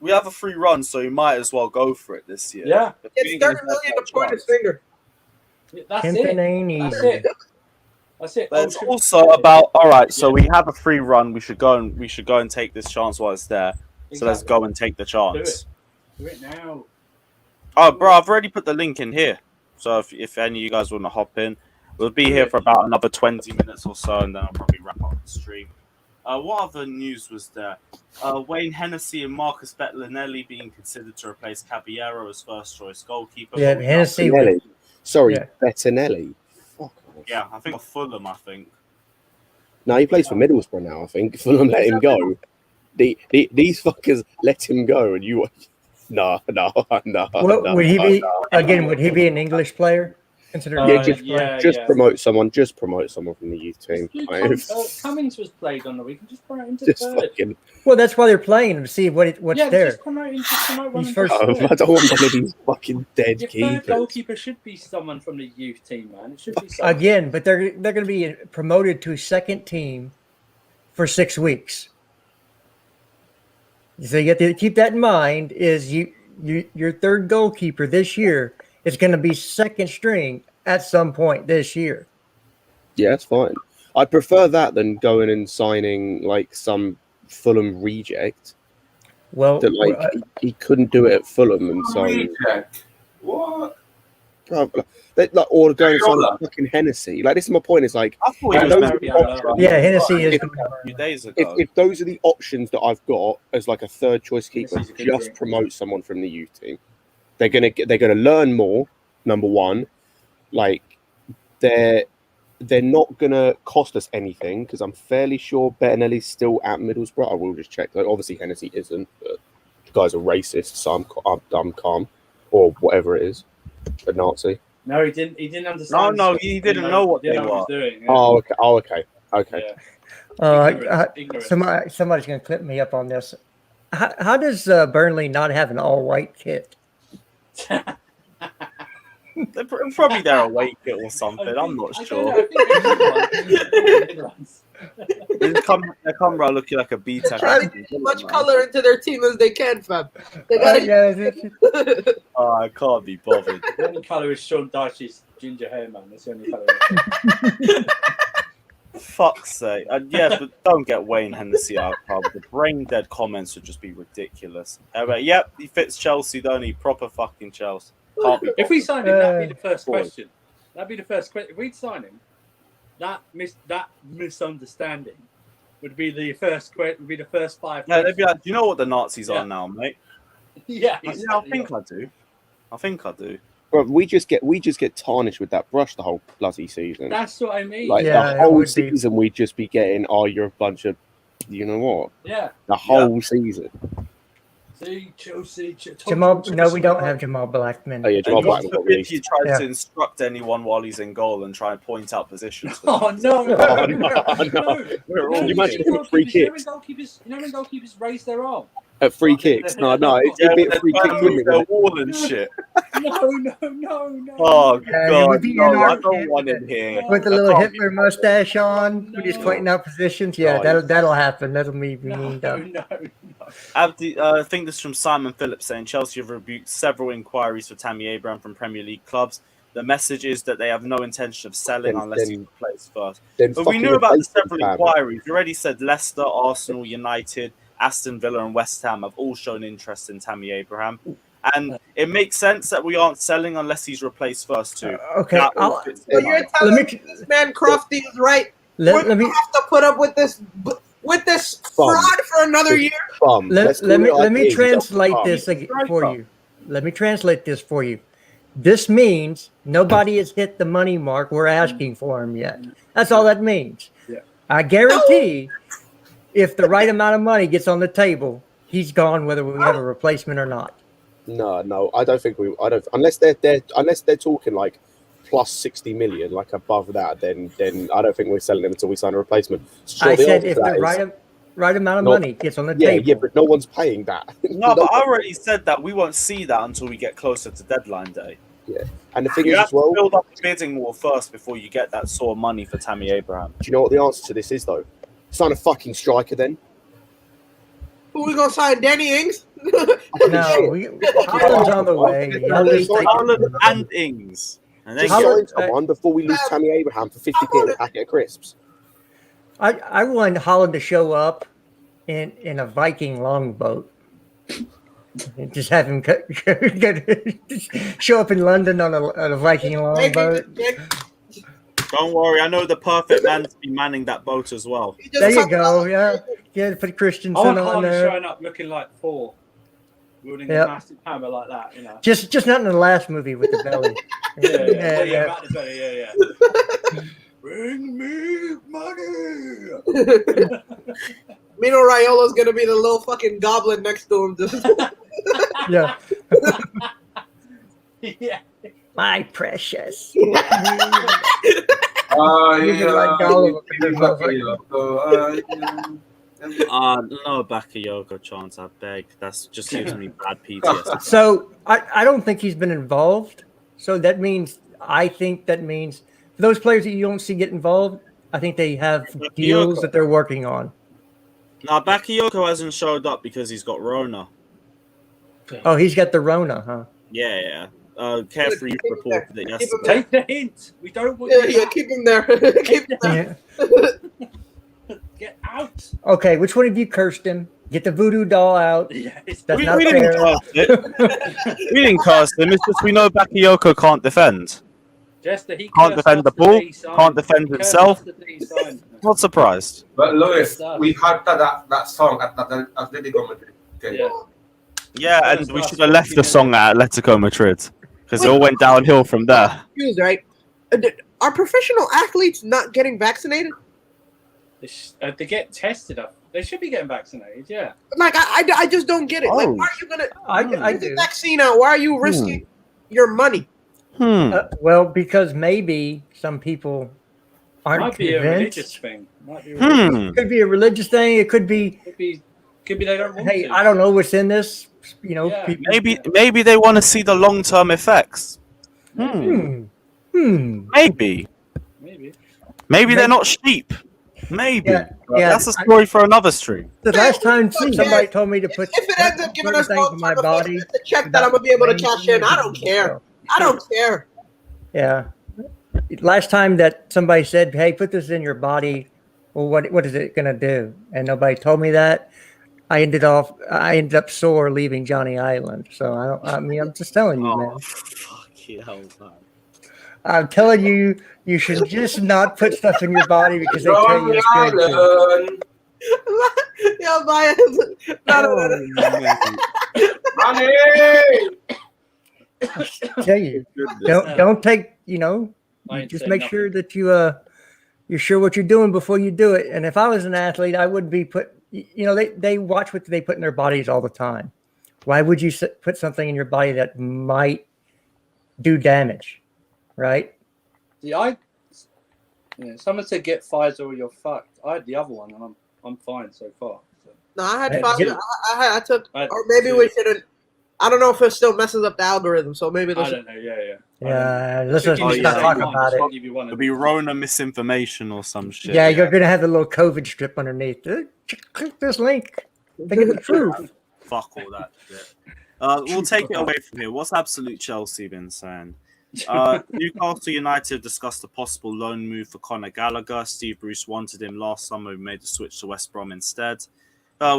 We have a free run, so you might as well go for it this year. Yeah. It's 30 million to point his finger. That's Pimping it. ain't That's easy. it. That's it. But it's also about so we have a free run. We should go and take this chance while it's there. So let's go and take the chance. Do it now. Oh, bro, I've already put the link in here. So if any of you guys want to hop in, we'll be here for about another 20 minutes or so, and then I'll probably wrap up the stream. What other news was there? Wayne Hennessy and Marcus Bettinelli being considered to replace Caballero as first choice goalkeeper. Yeah, Hennessy. Bettinelli. Yeah, I think Fulham. No, he plays for Middlesbrough now. I think Fulham let him go. These fuckers let him go, and you. No. Would he be again? Would he be an English player? Just promote someone. Just promote someone from the youth team. Cummings was played on the weekend. Just promote him to Just third. fucking. Well, that's why they're playing him to see what's there. Just promote one He's of first. those. I don't want one of these fucking dead Your keepers. third goalkeeper should be someone from the youth team, man. It should be someone. Again, but they're going to be promoted to second team for 6 weeks. So you have to keep that in mind. Is your third goalkeeper this year is going to be second string at some point this year. Yeah, that's fine. I prefer that than going and signing like some Fulham reject. Well, that he couldn't do it at Fulham, and so what? Bro, or going and sign fucking Hennessy. Like, this is my point. Is like, I thought he was Hennessy is a few days ago. If those are the options that I've got as like a third choice keeper, just promote someone from the youth team. They're gonna learn more. Number one, like they're not gonna cost us anything because I'm fairly sure Bettinelli's still at Middlesbrough. I will just check. Like, obviously Hennessy isn't, but the guy's a racist, so I'm calm, or whatever it is, a Nazi. No, he didn't understand. No, he didn't know what they were doing. Yeah. Oh, okay. Yeah. Somebody's going to clip me up on this. How does Burnley not have an all-white kit? They're probably their away kit or something. I'm not sure. They come around looking like a beta. Trying to get as much color into their team as they can, fam. They gotta I can't be bothered. The only colour is Sean Dyche's ginger hair, man. That's the only colour. Fuck's sake. But don't get Wayne Hennessy out, pal. The brain dead comments would just be ridiculous. Yep, he fits Chelsea, don't he? Proper fucking Chelsea. If we sign him, that'd be the first question. That'd be the first question. If we'd sign him, that misunderstanding would be the first question. Would be the first 5. Yeah, they'd be like, "Do you know what the Nazis are now, mate?" Yeah, I think I do. Bro, we just get tarnished with that brush the whole bloody season. That's what I mean. Like the whole season, we'd just be getting, "Oh, you're a bunch of," you know what? Yeah. The whole season. See, Chelsea. Jamal, no, we don't have Jamal Blackman. Oh yeah, Jamal Blackman. He tries to instruct anyone while he's in goal and try and point out positions. Oh no! You imagine him at free kicks. You know when goalkeepers raise their arm. At free kicks? No, it'd be a free kick. Their wall and shit. No. Oh god, no, I don't want him here. With the little Hitler mustache on, when he's pointing out positions. Yeah, that'll happen. That'll be mean. No. I think this is from Simon Phillips saying Chelsea have rebuked several inquiries for Tammy Abraham from Premier League clubs. the message is that they have no intention of selling unless he replaces first. Then But we fucking knew about the replace him, several fam. inquiries. We already said Leicester, Arsenal, United, Aston Villa, and West Ham have all shown interest in Tammy Abraham. And it makes sense that we aren't selling unless he's replaced first too. Okay, That fits So in you're line. telling me this man Crofty is right? We're let gonna me have to put up with this fraud for another year. let me translate this for you. Let me translate this for you. This means nobody has hit the money mark we're asking for him yet. That's all that means. Yeah. I guarantee if the right amount of money gets on the table, he's gone whether we have a replacement or not. No, I don't think we. I don't unless they're talking like plus 60 million, like above that, then I don't think we're selling them until we sign a replacement. So I said if the right amount of money gets on the table. Yeah, but no one's paying that. No, but I already said that we won't see that until we get closer to deadline day. Yeah, and the thing You is have as well. to build up the bidding war first before you get that sort of money for Tammy Abraham. Do you know what the answer to this is though? Sign a fucking striker then. Who we gonna sign? Danny Ings? No, Haaland's on the way. Haaland and Ings. And then Just sign someone before we lose Tammy Abraham for 50p and a packet of crisps. I want Haaland to show up in a Viking longboat. And just have him show up in London on a Viking longboat. Don't worry, I know the perfect man to be manning that boat as well. There you go. Yeah, put I Christensen want on Haaland there. showing up looking like Thor, wielding Yep. a massive hammer like that, you know. Just not in the last movie with the belly. Yeah, about the belly, yeah. Bring me money. Mino Raiola's gonna be the little fucking goblin next to him. Yeah. Yeah. My precious. No Bakayoko chance, I beg. That just gives me bad PTSD. So I don't think he's been involved. So I think that means for those players that you don't see get involved, I think they have deals that they're working on. Now Bakayoko hasn't showed up because he's got Rona. Oh, he's got the Rona, huh? Yeah. Carefree reported it yesterday. Take the hint. We don't want keep him there. Keep him there. Get out. Okay, which one of you cursed him? Get the voodoo doll out. Yes. That's We not didn't fair. curse it. We didn't curse him. It's just we know Bakayoko can't defend. Just that he Can't cursed defend us the day ball. he signed. Can't defend He cursed himself. us the day he signed. Not surprised. But Lewis, we had that song at Atletico Madrid. Okay. Yeah, and we should have left the song at Atletico Madrid because it all went downhill from there. Confused, right? Are professional athletes not getting vaccinated? They get tested up. They should be getting vaccinated. Yeah. Like I just don't get it. Like, Oh. why are you gonna? I get the do. vaccine out. Why are you risking your money? Well, because maybe some people aren't Might be a convinced. religious thing. Might be a religious It could be a religious thing. It could be. Could be they don't want Hey, to. I don't know what's in this. You know, Yeah. people. Maybe they want to see the long-term effects. Maybe they're not sheep. Maybe. Yeah, That's a story for another stream. The last time somebody told me to put If it ends up giving us things in my body, the check that I'm gonna be able to cash in, I don't care. I don't care. Yeah. Last time that somebody said, "Hey, put this in your body," well, what is it gonna do? And nobody told me that. I ended up sore leaving Johnny Island. So I'm just telling you, man. Fucking hell, man. I'm telling you, you should just not put stuff in your body because they tell you it's good. Yeah, Maya. Tell you, don't take. Just make sure that you're sure what you're doing before you do it. And if I was an athlete, I would be put. They watch what they put in their bodies all the time. Why would you put something in your body that might do damage, right? Yeah, someone said get Pfizer or you're fucked. I had the other one and I'm fine so far. So. No, I had Pfizer. I took, or maybe we shouldn't. I don't know if it still messes up the algorithm, so maybe I don't know. Yeah. Yeah, let's not talk about it. It'll be Rona misinformation or some shit. Yeah, you're gonna have the little COVID strip underneath. Click this link. They get the truth. Fuck all that shit. We'll take it away from here. What's Absolute Chelsea been saying? Newcastle United discussed a possible loan move for Conor Gallagher. Steve Bruce wanted him last summer. We made the switch to West Brom instead.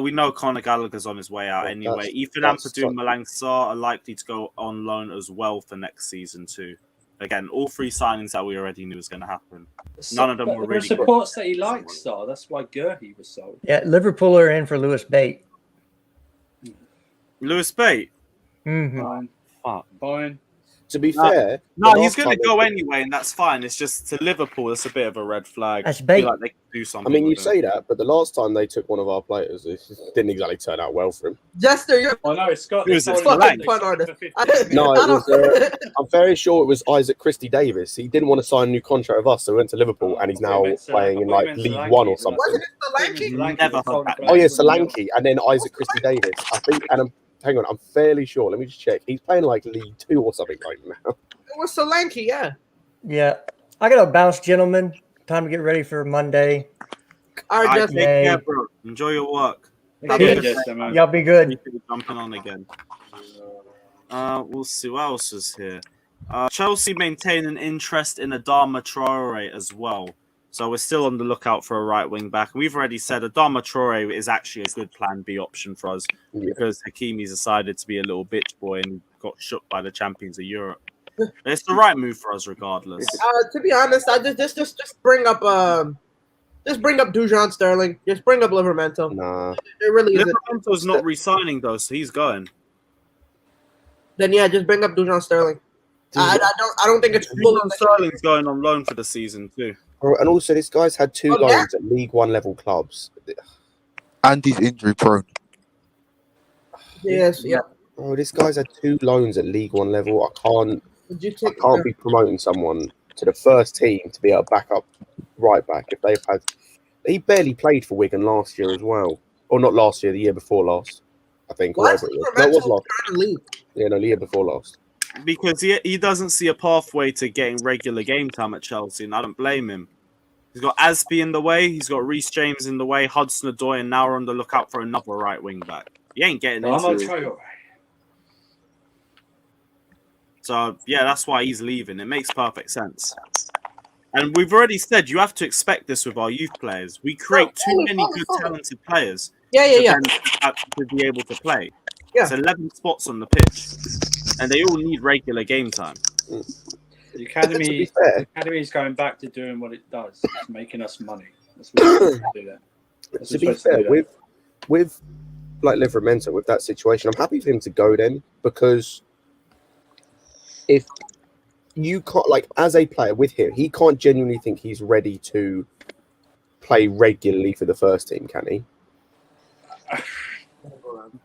We know Conor Gallagher's on his way out anyway. Ethan Ampadu and Malang Sarr are likely to go on loan as well for next season too. Again, all three signings that we already knew was going to happen. None of them were really good. Reports that he likes Sarr. That's why Gurhey was sold. Yeah, Liverpool are in for Lewis Bate. Lewis Bate? Mm-hmm. Fine. To be fair, he's going to go anyway, and that's fine. It's just to Liverpool, it's a bit of a red flag. That's bait. Like they can do something. I mean, you say that, but the last time they took one of our players, it didn't exactly turn out well for him. Jester, you're no, it's Scott. Who was it? fucking fun artist. No, it was. I'm very sure it was Isaac Christie Davis. He didn't want to sign a new contract with us, so he went to Liverpool, and he's now playing in like League One or something. Wasn't it Solanke? Never heard that. Oh yeah, Solanke, and then Isaac Christie Davis. I think, and hang on, I'm fairly sure. Let me just check. He's playing like League 2 or something right now. It was Solanke, yeah. Yeah. I got to bounce, gentlemen. Time to get ready for Monday. All right, Take care, bro. Enjoy your work. Y'all be good. Jumping on again. We'll see what else is here. Chelsea maintain an interest in Adama Traore as well. So we're still on the lookout for a right wing back. We've already said Adama Traore is actually a good plan B option for us because Hakimi's decided to be a little bitch boy and got shook by the champions of Europe. It's the right move for us regardless. To be honest, I just bring up Dujon Sterling. Just bring up Livramento. Nah. It really isn't. Livermento's not re-signing though, so he's going. Then yeah, just bring up Dujon Sterling. I don't think it's Dujon Sterling's going on loan for the season too. And also, this guy's had 2 loans at League 1 level clubs. And he's injury prone. Yes, yeah. Oh, this guy's had 2 loans at League 1 level. I can't be promoting someone to the first team to be a backup right back if they've had. He barely played for Wigan last year as well, or not last year, the year before last. I think. What? No, it was last. Yeah, no, the year before last. Because he doesn't see a pathway to getting regular game time at Chelsea, and I don't blame him. He's got Aspi in the way, he's got Reece James in the way, Hudson-Odoi, and now we're on the lookout for another right wing back. He ain't getting into it. So yeah, that's why he's leaving. It makes perfect sense. And we've already said you have to expect this with our youth players. We create too many good, talented players. To be able to play. Yeah. It's 11 spots on the pitch, and they all need regular game time. The academy is going back to doing what it does. It's making us money. That's what we're supposed to do that. To be fair, with like Livramento, with that situation, I'm happy for him to go then, because if you can't, like, as a player with him, he can't genuinely think he's ready to play regularly for the first team, can he?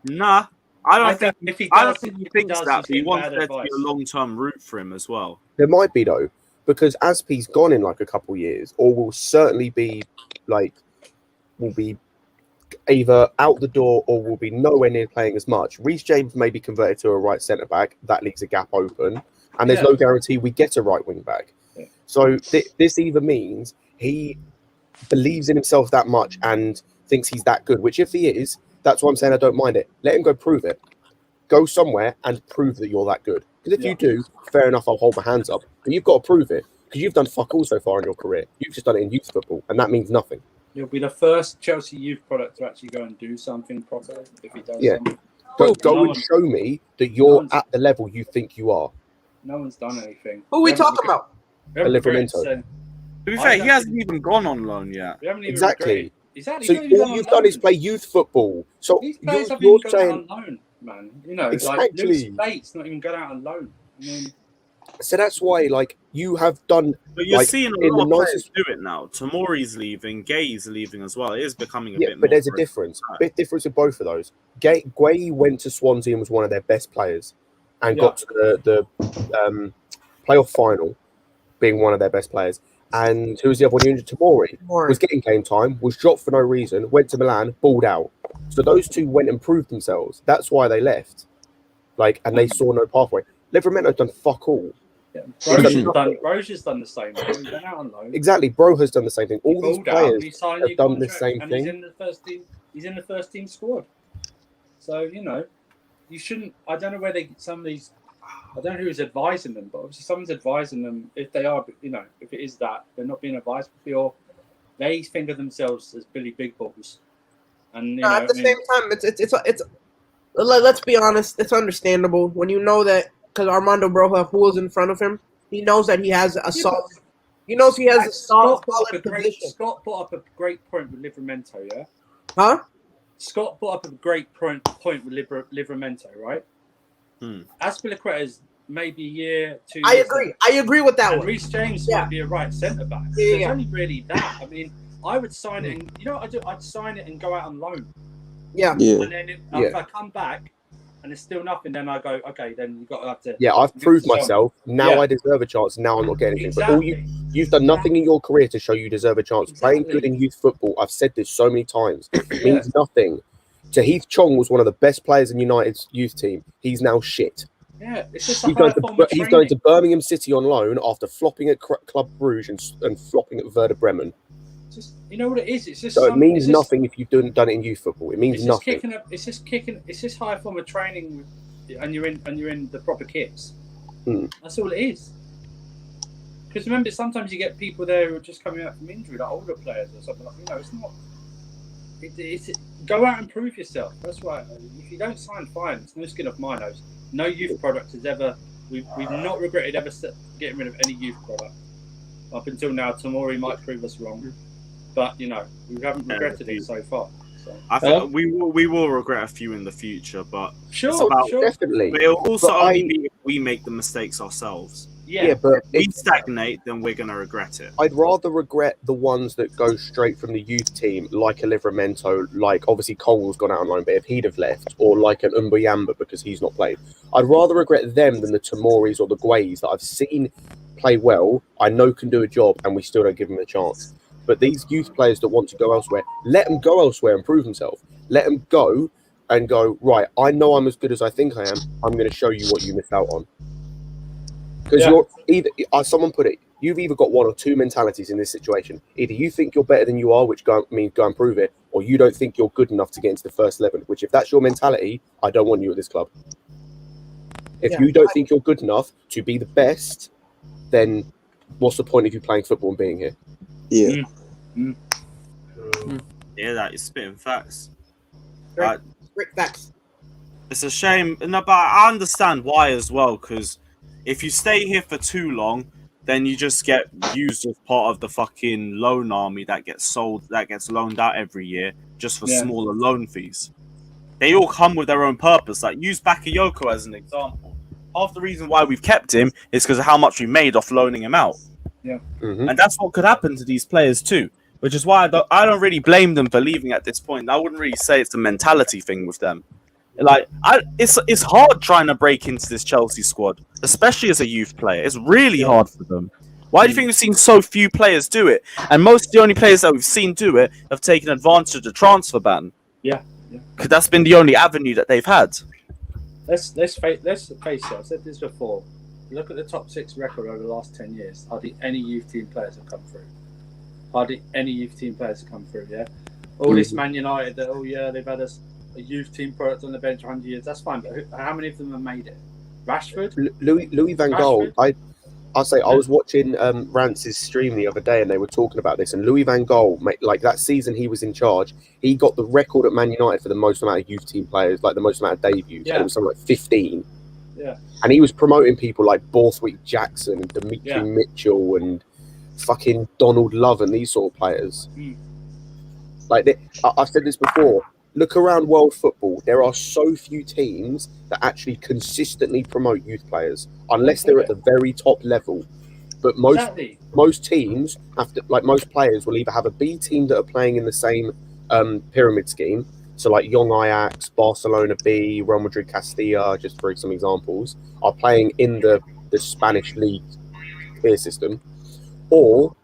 Nah, I don't think if he I does, don't think he thinks that, but he wants there to be a long-term route for him as well. There might be, though, because Aspi's gone in like a couple years, or will certainly be will be either out the door or will be nowhere near playing as much. Reece James may be converted to a right centre back. That leaves a gap open, and there's no guarantee we get a right wing back. Yeah. So this either means he believes in himself that much and thinks he's that good, which if he is, that's why I'm saying I don't mind it. Let him go prove it. Go somewhere and prove that you're that good. Because if you do, fair enough, I'll hold my hands up. But you've got to prove it, because you've done fuck all so far in your career. You've just done it in youth football, and that means nothing. You'll be the first Chelsea youth product to actually go and do something properly if he does something. Go and show me that you're at the level you think you are. No one's done anything. Who are we talking about? Livramento. To be fair, he hasn't even gone on loan yet. Exactly. Exactly. So all you've done is play youth football. So you're saying, on loan, man. You know, exactly. like Lewis Bates not even going out on loan. I mean, so that's why, like, you have done. But you're seeing a lot of players do it now. Tomori's leaving, Gay's leaving as well. It is becoming a bit more. But there's a difference. Bit difference with both of those. Guay went to Swansea and was one of their best players, and got to the playoff final, being one of their best players. And who was the other one? Tomori was getting game time, was dropped for no reason, went to Milan, balled out. So those two went and proved themselves. That's why they left. Like, and they saw no pathway. Livramento's done fuck all. Yeah. Bro's has done the same. He's been out on loan. Exactly, Bro has done the same thing. All these players have done the same thing. He's in the first team. He's in the first team squad. So you know, you shouldn't. I don't know where some of these I don't know who's advising them, but obviously someone's advising them. If they are, if it is that, they're not being advised before. They think of themselves as Billy Big Balls, and at the same time, it's. Let's be honest. It's understandable when you know that because Armando Broja, who was in front of him, he knows that he has a solid. He knows he has a solid position. Scott brought up a great point with Livramento, yeah. Huh? Scott brought up a great point with Livramento, right? Azpilicueta's maybe a year, 2 years. I agree. I agree with that one. Reece James might be a right centre back. It's only really that. I mean, I would sign it, and I'd sign it and go out on loan. Yeah. And then if I come back and there's still nothing, then I go, okay, then you've got to have to. Yeah, I've proved myself. Now I deserve a chance. Now I'm not getting anything. Exactly. But you've done nothing in your career to show you deserve a chance. Playing good in youth football, I've said this so many times, means nothing. Tahith Chong was one of the best players in United's youth team. He's now shit. Yeah, it's just he's going to Birmingham City on loan after flopping at Club Bruges and flopping at Werder Bremen. You know what it is? It's just so it means nothing if you've done it in youth football. It means nothing. It's just high form of training, and you're in the proper kits. That's all it is. Because remember, sometimes you get people there who are just coming out from injury, like older players or something like. It's not. It's go out and prove yourself. That's why. If you don't sign, fine. It's no skin off my nose. No youth product has ever. We've not regretted ever getting rid of any youth product up until now. Tomori might prove us wrong. But we haven't regretted it so far. So. I think we will regret a few in the future, but sure, definitely. But it'll also only be if we make the mistakes ourselves. Yeah, but if we stagnate, then we're gonna regret it. I'd rather regret the ones that go straight from the youth team, like a Livramento, like obviously Cole's gone out on loan, but if he'd have left, or like an Mbuyamba because he's not played, I'd rather regret them than the Tomoris or the Guays that I've seen play well, I know can do a job, and we still don't give them a chance. But these youth players that want to go elsewhere, let them go elsewhere and prove themselves. Let them go and go, right, I know I'm as good as I think I am. I'm going to show you what you missed out on. Because you're either, as someone put it, you've either got one or two mentalities in this situation. Either you think you're better than you are, which means go and prove it, or you don't think you're good enough to get into the first 11, which if that's your mentality, I don't want you at this club. If you don't think you're good enough to be the best, then what's the point of you playing football and being here? Yeah. Yeah, that is spitting facts. Great facts. It's a shame. No, but I understand why as well, because if you stay here for too long, then you just get used as part of the fucking loan army that gets loaned out every year just for smaller loan fees. They all come with their own purpose. Like, use Bakayoko as an example. Half the reason why we've kept him is because of how much we made off loaning him out. Yeah. And that's what could happen to these players too, which is why I don't really blame them for leaving at this point. I wouldn't really say it's a mentality thing with them. Like, it's hard trying to break into this Chelsea squad, especially as a youth player. It's really hard for them. Why do you think we've seen so few players do it? And most of the only players that we've seen do it have taken advantage of the transfer ban. Yeah. Because that's been the only avenue that they've had. Let's face it. I said this before. Look at the top 6 record over the last 10 years. Hardly any youth team players have come through. Yeah. All this Man United that they've had a youth team product on the bench 100 years. That's fine, but how many of them have made it? Rashford, Louis van Gaal. I'll say I was watching Rance's stream the other day, and they were talking about this. And Louis van Gaal, like that season he was in charge, he got the record at Man United for the most amount of youth team players, like the most amount of debuts. And it was something like 15. Yeah. And he was promoting people like Borthwick Jackson and Dimitri Mitchell and fucking Donald Love and these sort of players. Like I've said this before. Look around world football. There are so few teams that actually consistently promote youth players, unless they're at the very top level. But most teams have to, like most players will either have a B team that are playing in the same pyramid scheme. So like Young Ajax, Barcelona B, Real Madrid Castilla, just for some examples, are playing in the Spanish league tier system. Or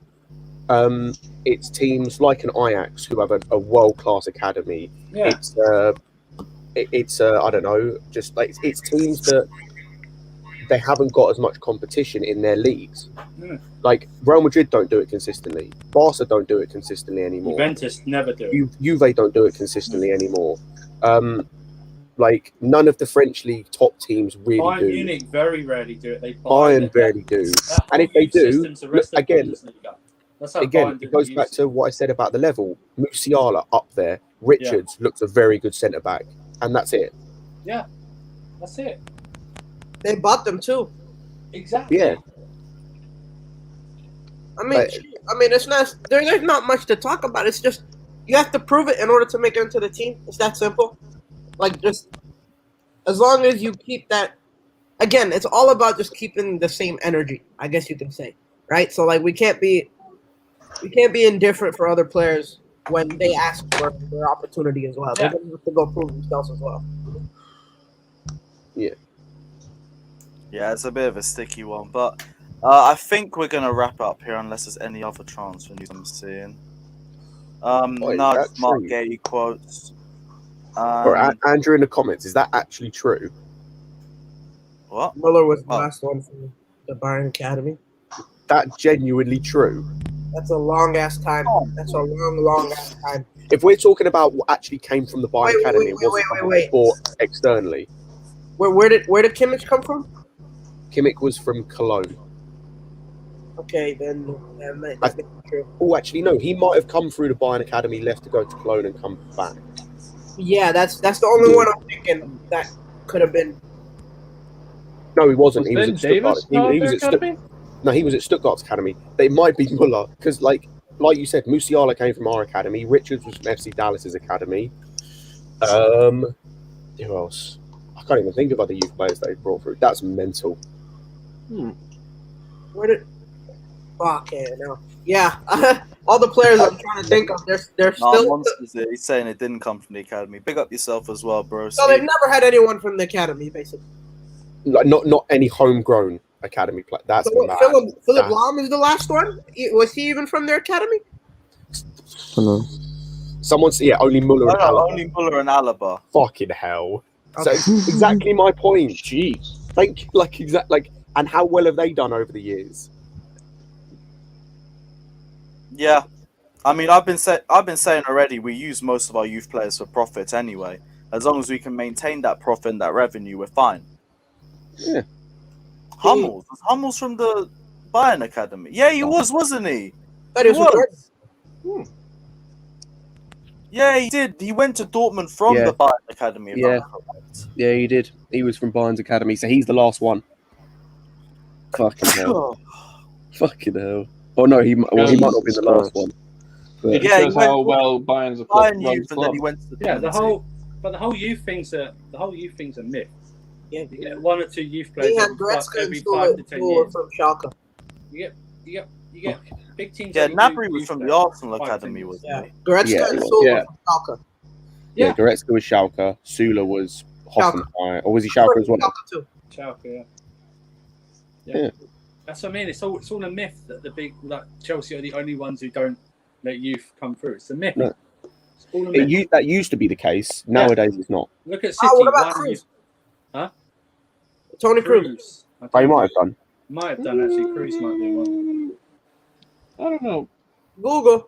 it's teams like an Ajax who have a world-class academy. Yeah. It's I don't know, just like it's teams that they haven't got as much competition in their leagues. Like Real Madrid don't do it consistently. Barca don't do it consistently anymore. Juventus never do it. Juve don't do it consistently anymore. Like none of the French league top teams really Bayern do. Munich very rarely do it. They Bayern barely do, and if they do, again, that's how again, Bayern do it goes the back youth to what I said about the level. Musiala up there, Richards looks a very good centre back, and that's it. Yeah, that's it. They bought them too. Exactly. Yeah. I mean, it's not. There's not much to talk about. It's just you have to prove it in order to make it into the team. It's that simple. Like just as long as you keep that. Again, it's all about just keeping the same energy. I guess you can say, right? So like we can't be indifferent for other players when they ask for their opportunity as well. They're gonna have to go prove themselves as well. Yeah. Yeah, it's a bit of a sticky one, but I think we're gonna wrap up here unless there's any other transfer news I'm seeing. No, just Mark Gay quotes. Or Andrew in the comments, is that actually true? What? Muller was the last one from the Bayern Academy. That genuinely true? That's a long ass time. That's a long ass time. If we're talking about what actually came from the Bayern Academy, wasn't bought externally. Where did Kimmich come from? Kimmich was from Cologne. Okay, then that might be true. Oh, actually, no. He might have come through the Bayern Academy, left to go to Cologne, and come back. Yeah, that's the only one I'm thinking that could have been. No, he wasn't. He was Ben at Stuttgart. Davis He was at Academy? No, he was at Stuttgart's academy. They might be Muller because, like you said, Musiala came from our academy. Richards was from FC Dallas's academy. Who else? I can't even think of other youth players they brought through. That's mental. Where did? Okay, no. Yeah, all the players I'm trying to think of, they're still. Monsters here. He's saying it didn't come from the academy. Big up yourself as well, bro. So they've never had anyone from the academy, basically. Like, not any homegrown academy player. That's So mad. Philip Lahm is the last one. Was he even from their academy? Someone said, only Muller and Alaba. Only Muller and Alaba. Fucking hell. So exactly my point. Jeez. Thank you. And how well have they done over the years? Yeah, I mean, I've been saying already. We use most of our youth players for profit anyway. As long as we can maintain that profit and that revenue, we're fine. Yeah. Hummels was Hummels from the Bayern Academy. Yeah, he was, wasn't he? But he was. Yeah, he did. He went to Dortmund from the Bayern Academy. Yeah, he did. He was from Bayern's academy, so he's the last one. Fucking hell. Fucking hell. Oh no, he might not be the last one. But it shows how well Bayern's a club. Bayern youth, and then he went to the whole youth thing's a myth. Yeah, you get one or two youth players he had Goretzka every and 5 to 10 years. From Schalke. You get big teams. Yeah, Gnabry was from the Arsenal academy, wasn't he? Goretzka and Sula from Schalke. Yeah, Goretzka was Schalke. Sula was Hoffenheim, or was he Schalke as well? Schalke too. Schalke, yeah. That's what I mean. It's all a myth that the big Chelsea are the only ones who don't let youth come through. It's a myth. No. It's all a myth. That used to be the case. Nowadays, it's not. Look at City. What about Cruz? Tony Cruz. He might have done. Might have done actually. Cruz might be one. I don't know. Google.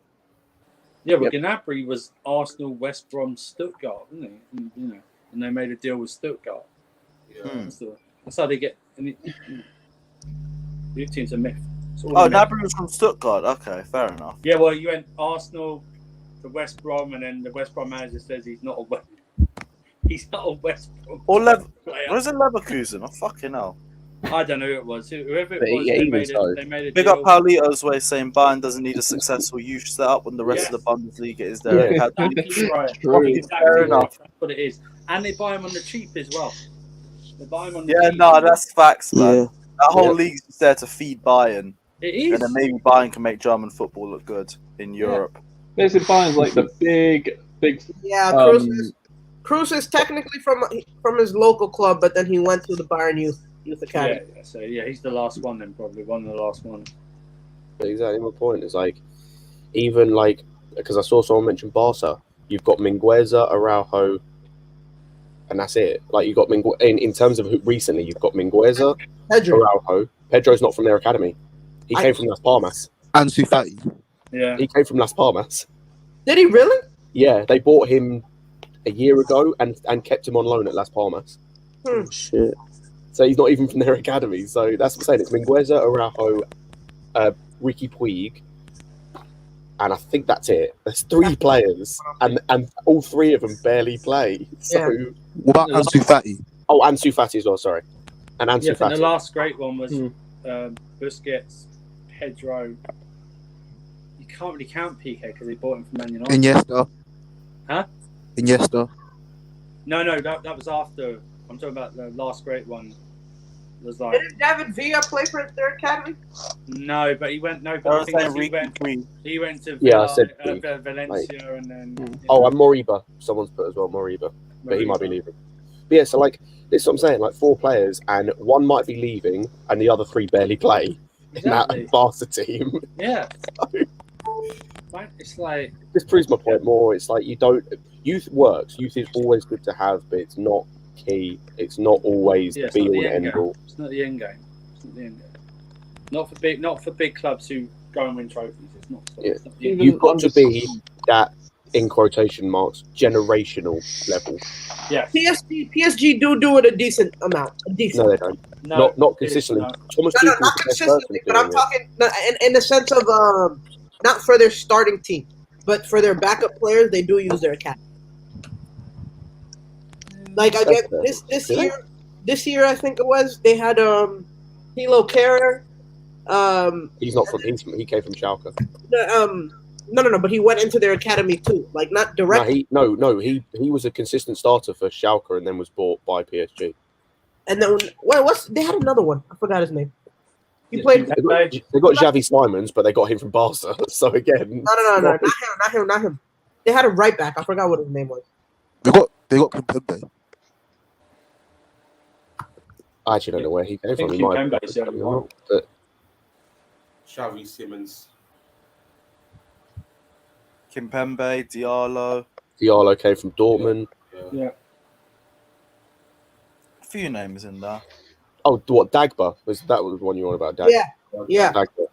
Yeah, but Gnabry was Arsenal, West Brom, Stuttgart, wasn't he? And they made a deal with Stuttgart. Yeah. That's how they get. Youth teams are myth. Gnabry was from Stuttgart. Okay, fair enough. Yeah, well, you went Arsenal to West Brom, and then the West Brom manager says he's not a West Brom. Or was it Leverkusen? Oh, fucking hell. I don't know who it was. Whoever it was, they made a Big deal. up Paulito's way saying Bayern doesn't need a successful youth setup when the rest of the Bundesliga is there. Exactly right. Fair enough. That's what it is. And they buy them on the cheap as well. They buy them on the cheap. That's facts, man. Yeah. That whole league's just there to feed Bayern. It is. And then maybe Bayern can make German football look good in Europe. Basically, Bayern's like the big. Yeah, Cruz is technically from his local club, but then he went to the Bayern Youth Academy. Yeah, so he's the last one then, probably one of the last ones. Exactly my point is even because I saw someone mention Barca, you've got Mingueza, Araujo, and that's it. You've got in terms of recently, you've got Mingueza, Araujo. Pedro's not from their academy. He came from Las Palmas. Ansu Fati. Yeah. He came from Las Palmas. Did he really? Yeah, they bought him a year ago and kept him on loan at Las Palmas. Shit. So he's not even from their academy. So that's what I'm saying. It's Mingueza, Araujo, Ricky Puig, and I think that's it. There's 3 players, and all 3 of them barely play. So What about Ansu Fati? Oh, Ansu Fati as well. Sorry, and Ansu Yeah, I think Fati. the last great one was Busquets, Pedro. You can't really count PK because they bought him from Man United. Iniesta. Huh? Iniesta. No, that was after. I'm talking about the last great one. It was like Didn't David Villa play for their academy? no, but he went no. I But I was think saying he went to Yeah, I Villa, said Valencia, and then Oh, and Moriba. Someone's put as well, Moriba. But he might be leaving. But yeah, so like this is what I'm saying, like 4 players and one might be leaving and the other 3 barely play Exactly. in that Barca team. Yeah. Right, it's like This proves my point more. It's like youth works. Youth is always good to have, but it's not key. It's not always yeah, it's be not all the and end end game. all. It's not the end game. It's not the end game. Not for big clubs who go and win trophies. It's not. Yeah. It's not the end You've game. got to be that, in quotation marks, generational level. Yeah. PSG do it a decent amount. No, they don't. No, not it is consistently. not. Thomas No, Tuchel's not the best person consistently, at but I'm doing it. talking in the sense of not for their starting team, but for their backup players, they do use their academy. Like I get this year I think it was they had Hilo Kerr. He's not from. He came from Schalke. No, but he went into their academy too, like not directly. No, he was a consistent starter for Schalke and then was bought by PSG. And then they had another one. I forgot his name. He played. They got Xavi Simons, but they got him from Barca. So again, No, not him. They had a right back. I forgot what his name was. They got Kimpembe. I actually don't know where he came from. He might have, but Xavi Simons. Kimpembe, Diallo came from Dortmund. Yeah. A few names in there. Oh, what Dagba was that the one you want about? Dagba. Yeah. Dagba.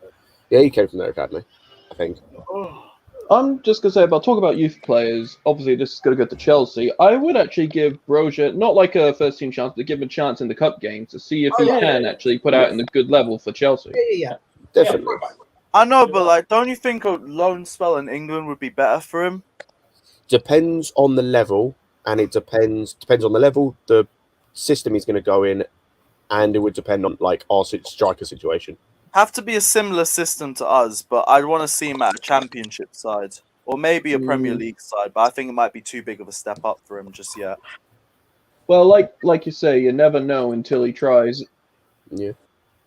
Yeah, he came from their academy, I think. I'm just gonna say talk about youth players. Obviously, this is gonna go to Chelsea. I would actually give Broja not like a first team chance, but give him a chance in the cup game to see if he can actually put out in a good level for Chelsea. Yeah. Definitely. I know, but like, don't you think a loan spell in England would be better for him? Depends on the level, and it depends on the level, the system he's going to go in, and it would depend on like our striker situation. Have to be a similar system to us, but I'd want to see him at a championship side or maybe a Premier League side. But I think it might be too big of a step up for him just yet. Well, like you say, you never know until he tries. Yeah,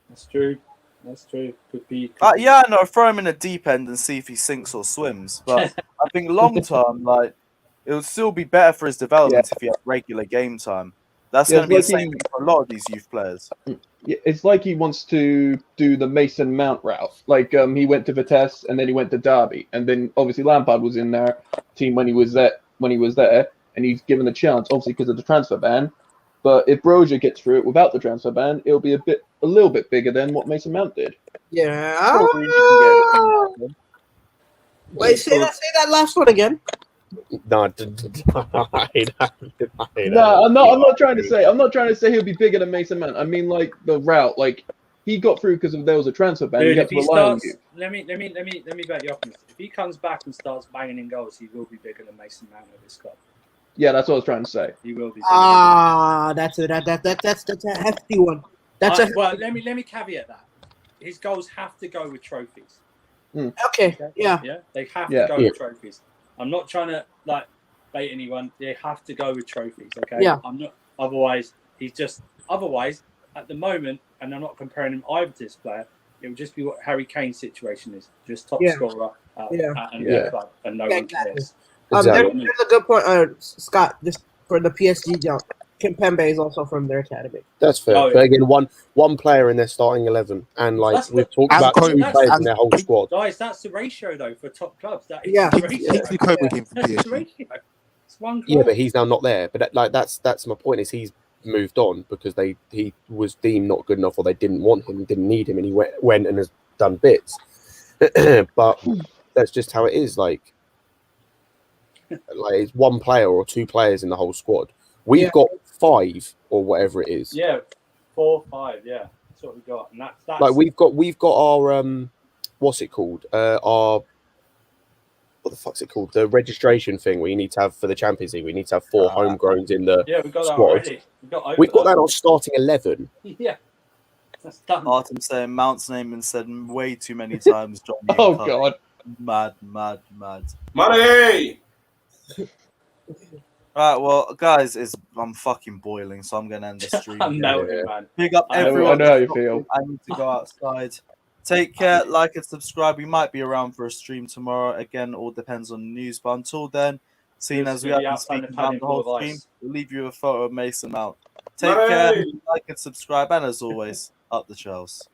that's true. That's true. Could be. Yeah, I know. Throw him in a deep end and see if he sinks or swims. But I think long term, like, it would still be better for his development if he had regular game time. That's going to be the same thing for a lot of these youth players. It's like he wants to do the Mason Mount route. Like he went to Vitesse and then he went to Derby, and then obviously Lampard was in their team when he was there, and he's given a chance, obviously because of the transfer ban. But if Broja gets through it without the transfer ban, it'll be a little bit bigger than what Mason Mount did. Yeah. Wait, say that last one again. No, I'm not trying to say he'll be bigger than Mason Mount. I mean, like the route, like he got through because there was a transfer ban. Dude, he had to rely on you. Let me bet you up. If he comes back and starts banging in goals, he will be bigger than Mason Mount at this club. Yeah, that's what I was trying to say. He will be. That's a hefty one. Well, let me caveat that. His goals have to go with trophies. Okay. Yeah. They have to go with trophies. I'm not trying to like bait anyone. They have to go with trophies. Okay. Yeah. I'm not. Otherwise, at the moment, and I'm not comparing him either to this player. It would just be what Harry Kane's situation is. Just top scorer at a club, and no one cares. Exactly. There's a good point, Scott. Just for the PSG jump, Kimpembe is also from their academy. That's fair. But again, one player in their starting 11 , and like we've talked about 2 players in their whole squad. Guys, that's the ratio though for top clubs. That is the ratio. It's one club. Yeah, but he's now not there. But that's my point. Is he's moved on because he was deemed not good enough, or they didn't want him, didn't need him, and he went and has done bits. But that's just how it is. Like. like it's one player or two players in the whole squad. We've got 5 or whatever it is. Yeah, 4, 5. Yeah, that's what we got, and that's Like we've got our what's it called? Our what the fuck's it called? The registration thing we need to have for the Champions League. We need to have 4 homegrowns in the yeah, we got that squad. already. We've got that on starting 11. Yeah, that's done. Artem saying Mount's name and said way too many times. Johnny Oh and Cully. God. Mad. Money! Right, well, guys, I'm fucking boiling, so I'm gonna end the stream. I'm melting, man. Big up I know everyone. how you feel. I need to go outside. Take care, like and subscribe. We might be around for a stream tomorrow. Again, all depends on the news. But until then, seeing as we Just be haven't outside speaking the around the whole paddock full of stream, ice. we'll leave you a photo of Mason Mount. Take care, like and subscribe, and as always, up the Chels.